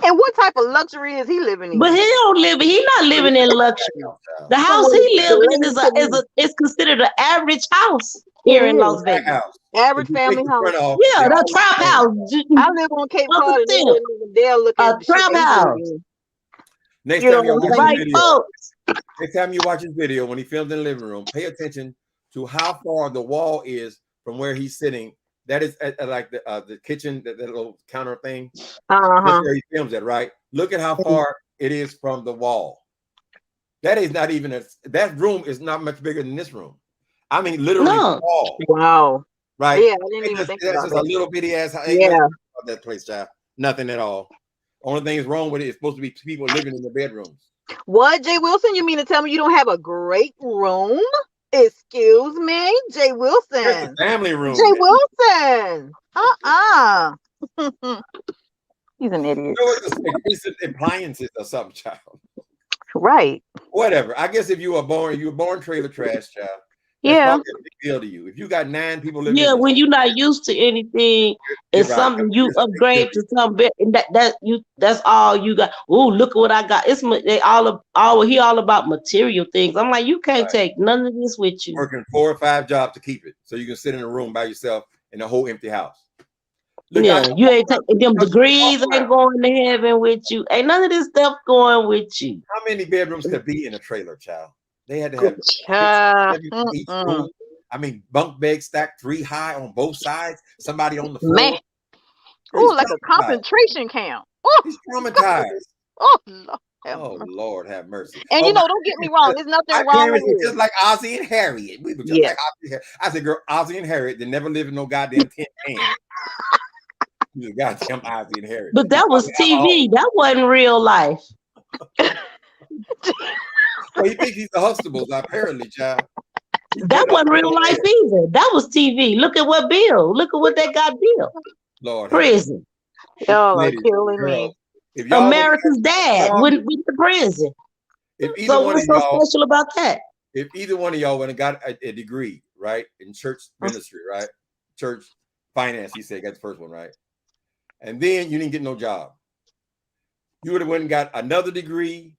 And what type of luxury is he living But he in? don't live. He not living in luxury. The From house what he it's live in explained to me. is considered an average house It here in Las is. Black Vegas. house. If Average you take family the house. front off, Yeah, they're the all trap the same. house. I live on Cape Uncle Cod and they Tim, wouldn't even dare look a at the shit trap that he live house. in. Next You know time you what watch I'm this saying? Right, video, folks. next time you watch this video when he filmed in the living room, pay attention to how far the wall is from where he's sitting. That is at like the kitchen, that little counter thing. That's Uh-huh. where he films it, right? Look at how far it is from the wall. That is not even that room is not much bigger than this room. I mean, literally the No. wall, Wow. right? Yeah, I didn't even think That's about just a that. little bitty ass. Ain't nothing Yeah. about that place, child. Nothing at all. Only thing is wrong with it is supposed to be people living in the bedrooms. What, Jay Wilson? You mean to tell me you don't have a great room? Excuse me, Jay There's the Wilson. family room. Jay Man. Wilson. He's an idiot. You know what? It's appliances or something, child. Right. Whatever. I guess if you were born trailer trash, child. That's Yeah. probably a big deal to you. If you got 9 people living Yeah, in this, when you're not used to anything, you're it's right. something you It's a big deal upgrade to to you. something better, and that's all you got. Oh, look at what I got. They he all about material things. I'm like, you can't Right. take none of this with you. Working 4 or 5 jobs to keep it, so you can sit in a room by yourself in a whole empty house. Look Yeah, out! you ain't taking them degrees How ain't going to heaven with you. Ain't none of this stuff going with you. many bedrooms could be in a trailer, child? They had to have 6, Child. 7 each room. I mean, bunk beds stacked 3 high on both sides. Somebody on the Man. floor. Oh, He's like a traumatized. concentration camp. Oh, He's traumatized. oh, Lord have Oh, mercy. Lord have mercy. And Oh, you know, don't get me wrong. There's nothing my wrong parents with were just it. like Ozzy and Harriet. We were just Yeah. like Ozzy and Harriet. I said, girl, Ozzy and Harriet, they never lived in no goddamn tin can. You goddamn Ozzy and Harriet. But that was TV. That wasn't real life. Well, he thinks he's the Huxtables, apparently, child. That wasn't real life either. That was TV. Look at what Bill. Look at what they got Bill. Lord have Prison. Y'all are ladies, killing me. girls, if y'all America's dad y'all- went to prison. if either So one what's of so y'all, special about that? if either one of y'all went and got a degree, right, in church ministry, right, church finance, he said, got the first one, right, and then you didn't get no job, you would have went and got another degree,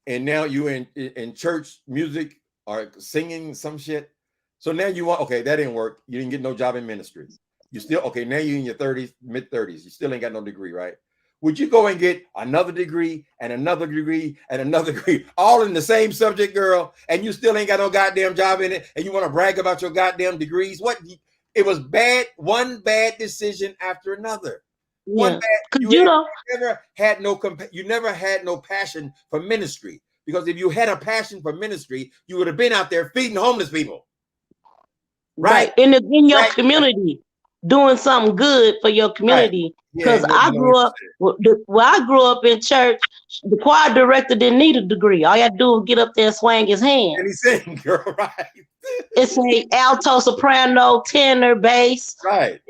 and now you in church music or singing some shit. So now you want, okay, that didn't work. You didn't get no job in ministry. You still, okay, now you're in your 30s, mid-30s. You still ain't got no degree, right? Would you go and get another degree and another degree and another degree, all in the same subject, girl, and you still ain't got no goddamn job in it, and you want to brag about your goddamn degrees? What? It was bad, one bad decision after another. One Yeah. bad, You know, never had no passion for ministry, because if you had a passion for ministry, you would have been out there feeding homeless people. Right. in your Right. community, doing something good for your community. Because Yeah, I grew up, I grew up in church. The choir director didn't need a degree. All you had to do was get up there and swing his hand. And he's saying, girl, right. It's a alto, soprano, tenor, bass. Right.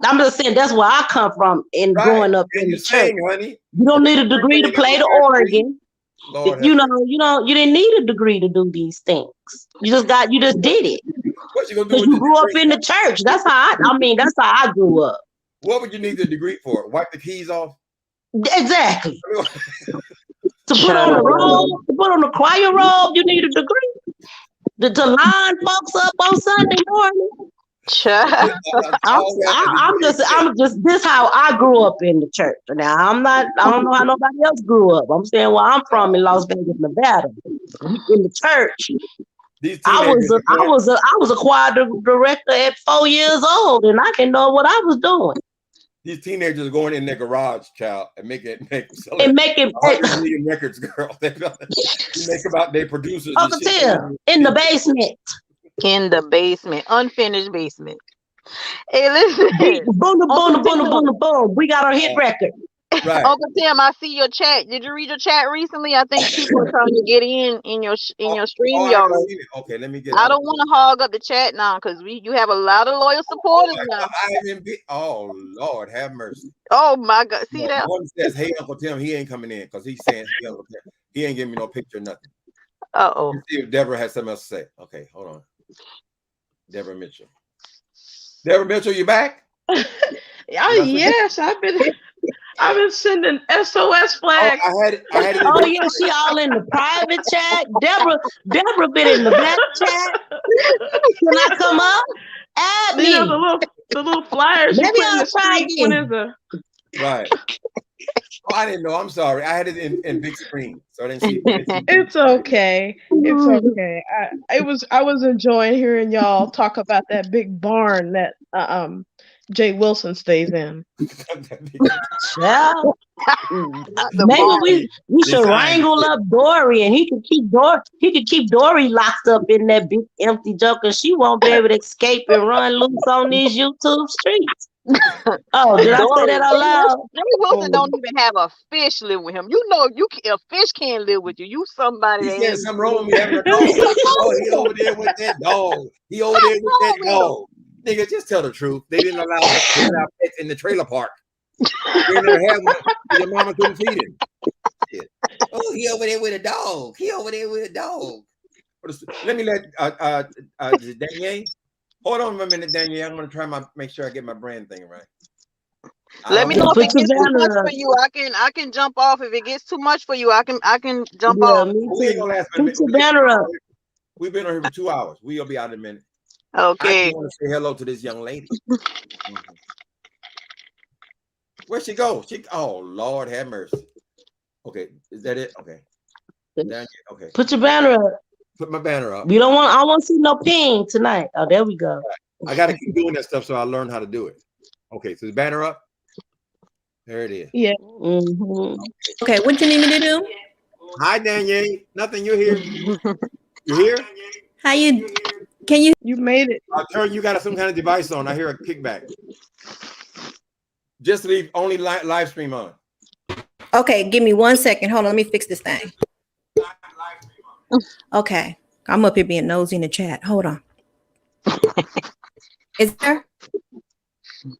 I'm just saying that's where I come from in growing up in the church. Honey. You don't need a degree to play the organ. Lord, you didn't need a degree to do these things. You just did it. What you gonna do? Because you grew up in the church. That's how I grew up. What would you need the degree for? Wipe the keys off? Exactly. To put on the robe, to put on the choir robe, you need a degree. to line folks up on Sunday morning. Child. I'm just this how I grew up in the church. Now I don't know how nobody else grew up. I'm saying where I'm from in Las Vegas, Nevada. In the church. I was a choir director at 4 years old, and I didn't know what I was doing. These teenagers are going in their garage, child, and making records, girl. They make about their producers. Uncle Tim, in the basement. In the basement, unfinished basement. Hey, listen. Boom, boom, boom, boom, boom. We got our hit record. Right. Uncle Tim, I see your chat. Did you read your chat recently? I think people are trying to get in your StreamYard. Okay, let me get. I don't want to hog up the chat now because you have a lot of loyal supporters now. Oh Lord, have mercy. Oh my God, see that? One says, "Hey Uncle Tim," he ain't coming in because he's saying, "Hey Uncle Tim," he ain't giving me no picture, nothing. Uh-oh. See if Deborah has something else to say. Okay, hold on. Deborah Mitchell. Deborah Mitchell, you back? Yes, I've been sending SOS flags. I had it. Oh yeah, she all in the private chat. Deborah been in the back chat. Can I come up? Add me. You know, the little flyers. Maybe I'll try again. Right. Oh, I didn't know. I'm sorry. I had it in big screen, so I didn't see it. It's okay. It's okay. I was enjoying hearing y'all talk about that big barn that Jay Wilson stays in. Yeah. Maybe we should wrangle up Dory, and he could keep Dory locked up in that big empty joker. She won't be able to escape and run loose on these YouTube streets. Oh, did I say that out loud? Jay Wilson don't even have a fish live with him. You know, a fish can't live with you. You somebody. He said something wrong with me having a dog. Oh, he over there with that dog. He over there with that dog. Nigga, just tell the truth. They didn't allow us to put our pets in the trailer park. They never had one. Your mama couldn't feed him. Shit. Oh, he over there with a dog. He over there with a dog. Let me let Danielle. Hold on a minute, Danielle. I'm gonna try make sure I get my brand thing right. Let me know if it gets too much for you. I can jump off if it gets too much for you. I can jump off. We ain't gonna last a minute. We've been on here for 2 hours. We'll be out in a minute. Okay. I want to say hello to this young lady. Where'd she go? Oh Lord, have mercy. Okay, is that it? Okay. Okay. Put your banner up. Put my banner up. I want to see no ping tonight. Oh, there we go. I got to keep doing that stuff so I learn how to do it. Okay, so the banner up. There it is. Yeah. Mm-hmm. Okay, what you need me to do? Hi, Danielle. Nothing. You're here. You here? How you? Can you? You made it. I'll turn. You got some kind of device on. I hear a kickback. Just leave only live stream on. Okay, give me 1 second. Hold on, let me fix this thing. Okay, I'm up here being nosy in the chat. Hold on. Is there?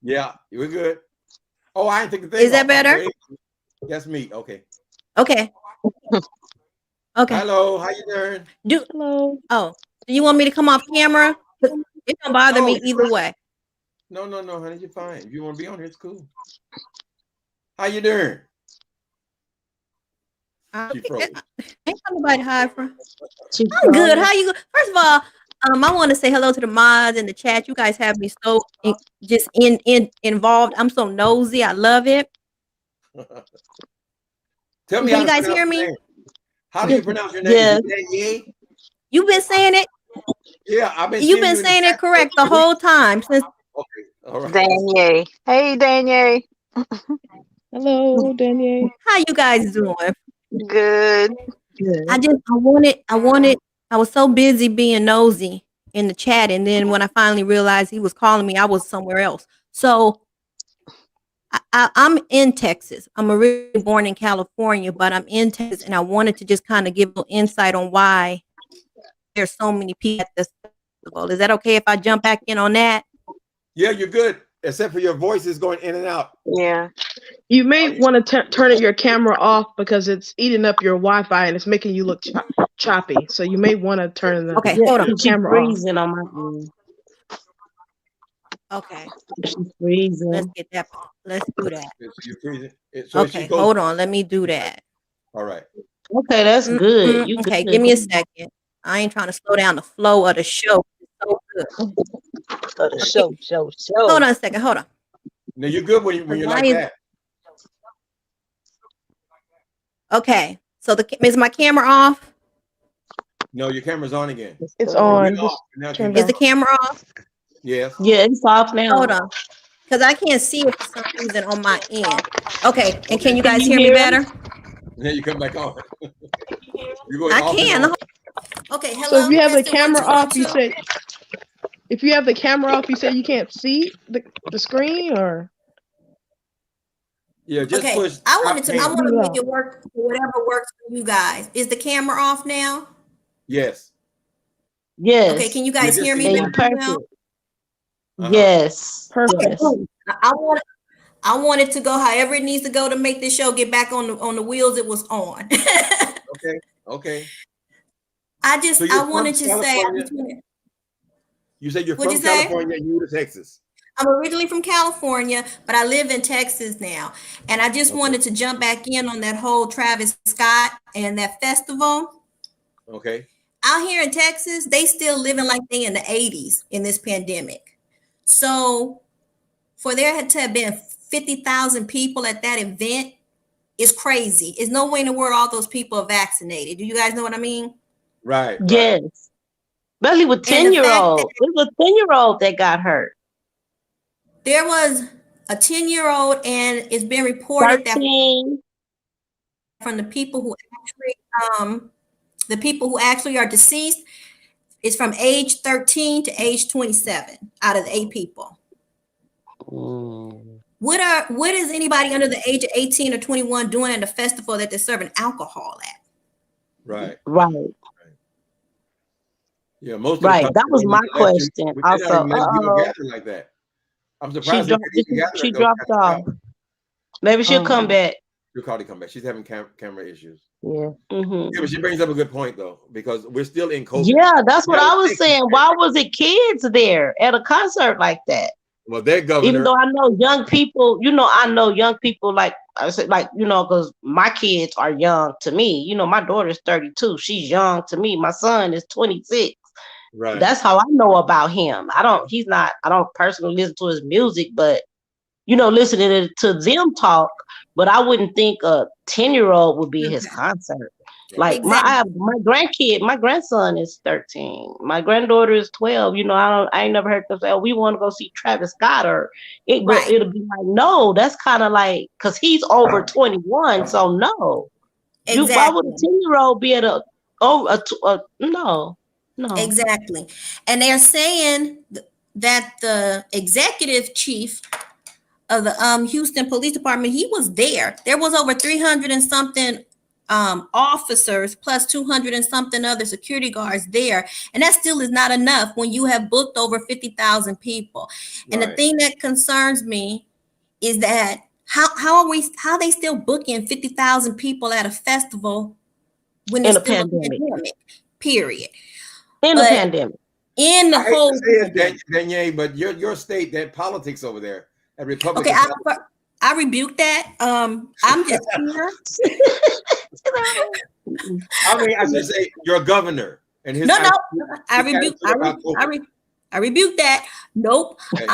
Yeah, we're good. Oh, I didn't think the thing. Is that better? That's me. Okay. Okay. Okay. Hello, how you doing? Hello. Oh, do you want me to come off camera? It don't bother me either way. No, honey, you're fine. If you want to be on here, it's cool. How you doing? She froze. Ain't nobody hide from. I'm good. How you? First of all, I want to say hello to the mods in the chat. You guys have me so involved. I'm so nosy. I love it. Tell me, can you guys hear me? How do you pronounce your name? Yes. You've been saying it. Yeah, I've been. You've been saying it correct the whole time since. Okay, all right. Danielle. Hey, Danielle. Hello, Danielle. How you guys doing? Good. I was so busy being nosy in the chat, and then when I finally realized he was calling me, I was somewhere else. So I'm in Texas. I'm originally born in California, but I'm in Texas, and I wanted to just kind of give a little insight on why there's so many people at this festival. Is that okay if I jump back in on that? Yeah, you're good, except for your voice is going in and out. Yeah. You may want to turn your camera off because it's eating up your Wi-Fi and it's making you look choppy. So you may want to turn the hold on. camera off. Freezing on my Okay. She's freezing. Let's get that. Let's do that. You're freezing. So okay, hold on. Let me do that. All right. Okay, that's good. Okay, give me a second. I ain't trying to slow down the flow of the show. It's so good. For the Okay, show. hold on a second. Hold on. No, you're good when you're Why like is that. okay? So is my camera off? No, your camera's on again. It's Or on. we're off. Now Turn keep Is down. the camera off? Yes. Yeah, it's off now. Hold on, because I can't see it for some reason on my end. Okay, and can you Can guys you hear me hear better? Then you come back on. You're going I off and can. on. Okay, So if hello. you have the Testing, one, camera two, 1, off, you 2. said if you have the camera off, you said you can't see the screen, or Yeah, just Okay, push I stop want hand. to make no. it work for whatever works for you guys. Is the camera off now? Yes. Okay, can Yes. you Yeah, guys just hear see me And where you better it is. now? perfect. Uh-huh. Yes. Perfect. Yes. Cool. I want it to go however it needs to go to make this show get back on the wheels it was on. Okay. Okay. I So you're from wanted to say, California? You said you're what'd you from say? California and you moved to Texas. I'm originally from California, but I live in Texas now. And I just Okay. wanted to jump back in on that whole Travis Scott and that festival. Okay. Out here in Texas, they still living like they in the 80s in this pandemic. So for there to have been 50,000 people at that event is crazy. There's no way in the world all those people are vaccinated. Do you guys know what I mean? Right. Right. Yes. Especially with And the fact 10-year-old. that It was a 10-year-old that got hurt. there was a 10-year-old, and it's been reported that 13. from the people who actually are deceased, it's from age 13 to age 27 out of the 8 people. Mm. What is anybody under the age of 18 or 21 doing at a festival that they're serving alcohol at? Right. Right. Yeah, most of Right. the That was countries my don't let you, question. they're not Also, even letting people gather like that. I'm she surprised they dropped. can even gather She at those dropped kind of off. crowds. Maybe she'll come back. She'll probably come back. She's having camera issues. Yeah. Mm-hmm. Yeah, but she brings up a good point though, because we're still in COVID. Yeah, that's what Now, I was saying. Why was it kids there at a concert like that? well, their Even governor, though I know young people, I know young people like I said, like, because my kids are young to me. My daughter's 32. She's young to me. My son is 26. right? That's how I know about him. I don't personally listen to his music, but listening to them talk, but I wouldn't think a 10-year-old would be at his concert. Like Exactly. my grandson is 13. My granddaughter is 12. I ain't never heard them say, "Oh, we want to go see Travis Scott," but it'll be like, no, that's kind of like, because he's over 21, so no. Why would a Exactly. 10-year-old be at no. Exactly. And they're saying that the executive chief of the Houston Police Department, he was there. There was over 300 and something officers plus 200 and something other security guards there, and that still is not enough when you have booked over 50,000 people. And the thing that concerns me is that how are they still booking 50,000 people at a festival when In it's a still pandemic. a pandemic? Period. In But a pandemic. in the I hate whole to say it, Danielle, but your state, that politics over there, that Republican. okay, I rebuke that. I'm just here. I mean, I should say your governor and his. No, I attitude about COVID. I rebuke that. Nope. Okay.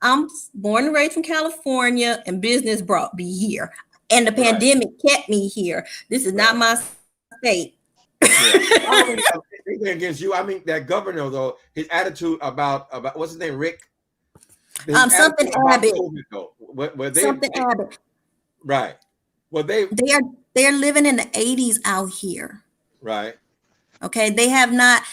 I'm born and raised from California, and business brought me here, and the pandemic kept me here. This is not my state. Yeah. I don't mean anything against you. I mean that governor though, his attitude about what's his name, Rick. Something Abbott. Something Abbott. Right. Well, they're living in the 80s out here. Right. Okay, they have not.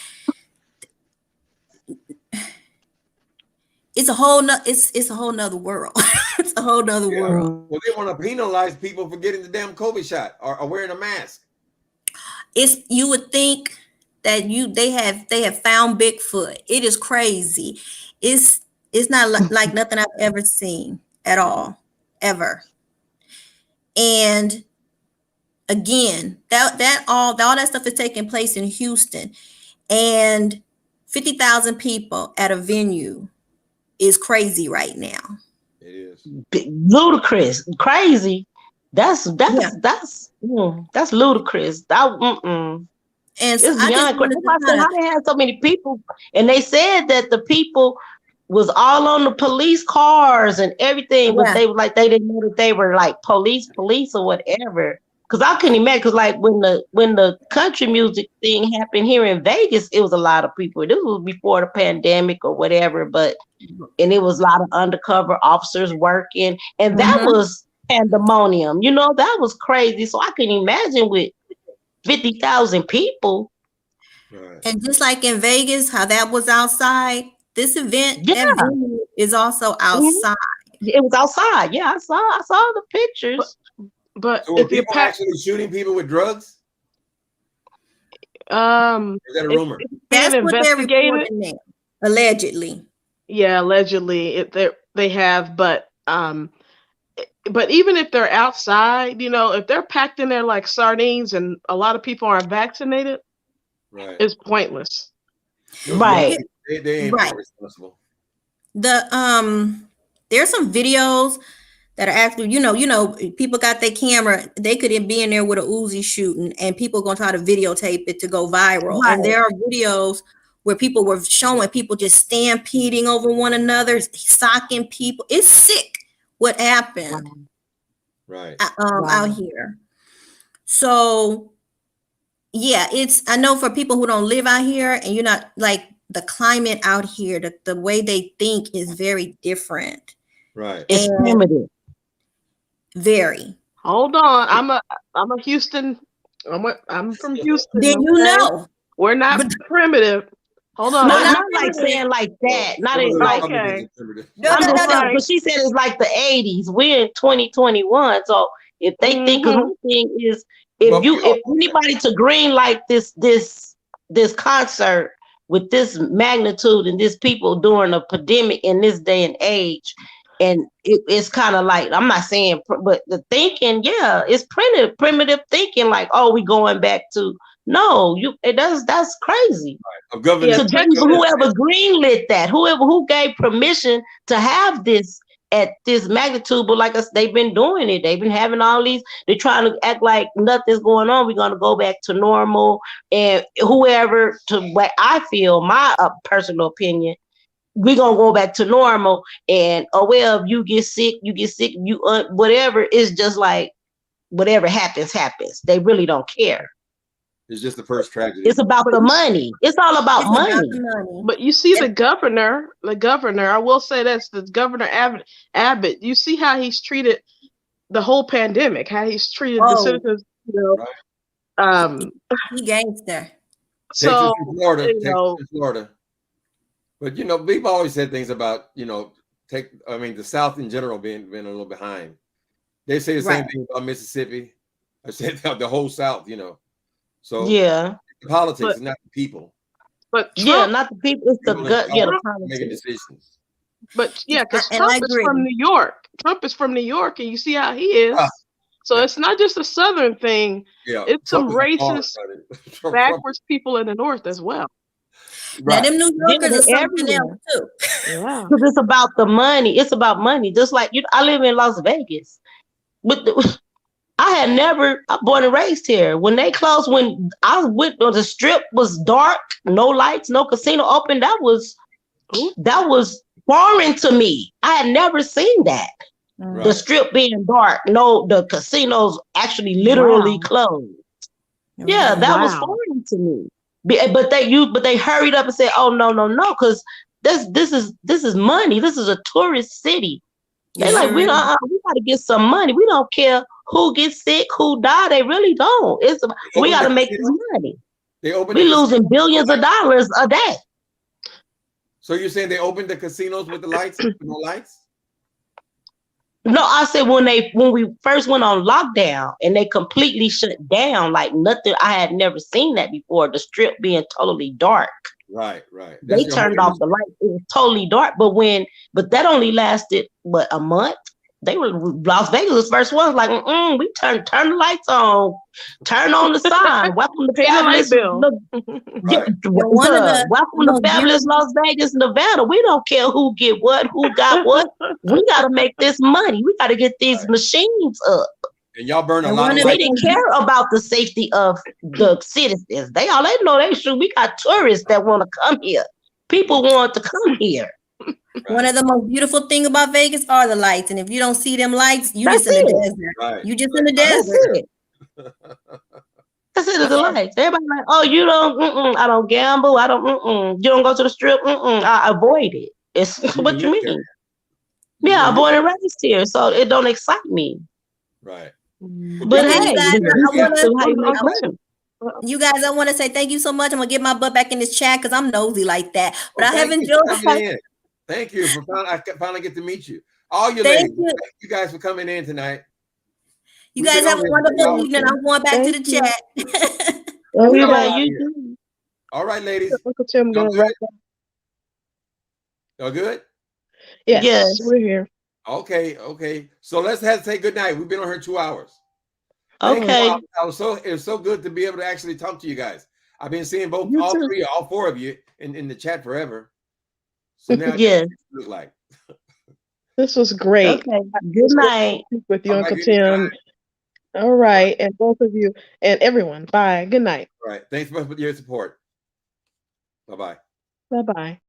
It's a whole nother world. It's a whole nother world. Well, they want to penalize people for getting the damn COVID shot or wearing a mask. You would think that they have found Bigfoot. It is crazy. It's not like nothing I've ever seen at all, ever. And again, all that stuff is taking place in Houston, and 50,000 people at a venue is crazy right now. It is ludicrous, crazy. That's ludicrous. And so It's I just beyond crazy. wanted to I said, kind of, how they had so many people, and they said that the people was all on the police cars and everything, but yeah. they were like they didn't know that they were like police or whatever. Because I couldn't imagine. Because like when the country music thing happened here in Vegas, it was a lot of people. This was before the pandemic or whatever, and it was a lot of undercover officers working, and that Mhm. was pandemonium. You know, that was crazy. So I can imagine with 50,000 people. Right. And just like in Vegas, how that was outside, this event Yeah, at venue is also outside. it was outside. Yeah, I saw the pictures. But So were if you're people packed, actually shooting people with drugs? um, Or is that a it's, rumor? it's That's being what they're investigated. reporting now, allegedly. Yeah, allegedly they have, but even if they're outside, if they're packed in there like sardines and a lot of people aren't vaccinated, Right. it's pointless. Those Right. young people, they ain't Right. being responsible. There's some videos that are actually, people got their camera, they could be in there with a Uzi shooting, and people gonna try to videotape it to go viral. Right. And there are videos where people were showing people just stampeding over one another, socking people. It's sick what happened Right. out here. So yeah, I know for people who don't live out here, and you're not like the climate out here, the way they think is very different. Right. It's And primitive. very. Hold on, I'm a Houston. I'm from Houston. Then you okay? know. We're not But primitive. Hold on. We're Not not like primitive. saying like that. Not Some of in the like Republicans Okay. are primitive. No, I'm no, just no, saying, no. because she said it's like the 80s. We're in 2021. So if they think, because my thing is, But if anybody to green like this concert with this magnitude and this people during a pandemic in this day and age, and it's kind of like, I'm not saying, but the thinking, yeah, it's primitive thinking, like, oh, we going back to, no, that's crazy. of Governor, Yeah, Texas. Whoever greenlit that, who gave permission to have this at this magnitude, but like us, they've been doing it. They've been having all these. They're trying to act like nothing's going on. We're gonna go back to normal, and whoever, to what I feel, my personal opinion, we're gonna go back to normal. And oh well, if you get sick, you whatever. It's just like whatever happens. They really don't care. it's just the first tragedy. It's about the money. It's all about It's money. about the money. But you see the governor, I will say that's the governor Abbott. You see how he's treated the whole pandemic, how he's treated the citizens, Right. He gangster. So, Texas and Florida. But we've always said things about, the South in general being a little behind. They say the same thing about Mississippi. I said the whole South, So yeah, the politics, not the people. But Trump, not the people. It's the gut. Yeah, the politics. Making decisions. But yeah, because And Trump is from New York. Trump is from New York, and you see how he is. So it's not just a Southern thing. Yeah, it's Trump some racist, backwards people in the North as well. Now them New Yorkers are something else too. Yeah, because it's about the money. It's about money. Just like I live in Las Vegas, but I had never born and raised here. When they closed, when I went on the strip, was dark, no lights, no casino open. That was foreign to me. I had never seen that. Right. The strip being dark, the casinos actually literally closed. Yeah, that was foreign to me. But they hurried up and said, "Oh no, because this is money. This is a tourist city." They're like, we got to get some money. We don't care who gets sick, who die. They really don't. We got to make this money. We losing billions of dollars a day. So you're saying they opened the casinos with the lights, with no lights? No, I said when we first went on lockdown and they completely shut down, like nothing. I had never seen that before. The strip being totally dark. Right. They turned off the lights. It was totally dark. But that only lasted a month. They were Las Vegas was first ones like, we turn the lights on, turn on the sign, welcome to fabulous. Welcome to fabulous Las Vegas, Nevada. We don't care who get what, who got what. We got to make this money. We got to get these machines up. And y'all burn a And lot one of of They lights. didn't care about the safety of the citizens. They know they should. We got tourists that want to come here. People want to come here. One of the most beautiful thing about Vegas are the lights, and if you don't see them lights, you That's just in the it. desert. Right. You just in the That's desert. it. That's it. Is the lights. Everybody like, oh, you don't. I don't gamble. I don't. You don't go to the strip. I avoid it. It's You what you live there. mean. Yeah, I'm live born and raised here, so it don't excite me. Right. But Listen, hey, you guys, this I is wanna, how you make money. you guys, I want to say thank you so much. I'm gonna get my butt back in this chat because I'm nosy like that. But I have Thank you enjoyed. for coming in. Thank you for I finally get to meet you. All you Thank ladies, you. thank you guys for coming in tonight. You We've guys been have on a here 3 wonderful hours. evening. I'm going back to the Thank you. chat. We're Okay. Everybody, out you here. do. All right, ladies. Uncle Tim Y'all gonna good? wrap up. Y'all good? Yes, Yes. we're here. Okay. So let's say good night. We've been on here 2 hours. Thank you. Okay. It was so good to be able to actually talk to you guys. I've been seeing You all too. 3, all 4 of you in the chat forever. So now Yes. it look like. This was great. Okay. Good night. Speak with you, All right, Uncle anytime. Tim. All right, and both of you and everyone. Bye. Good night. All right. Thanks so much for your support. Bye-bye. Bye bye.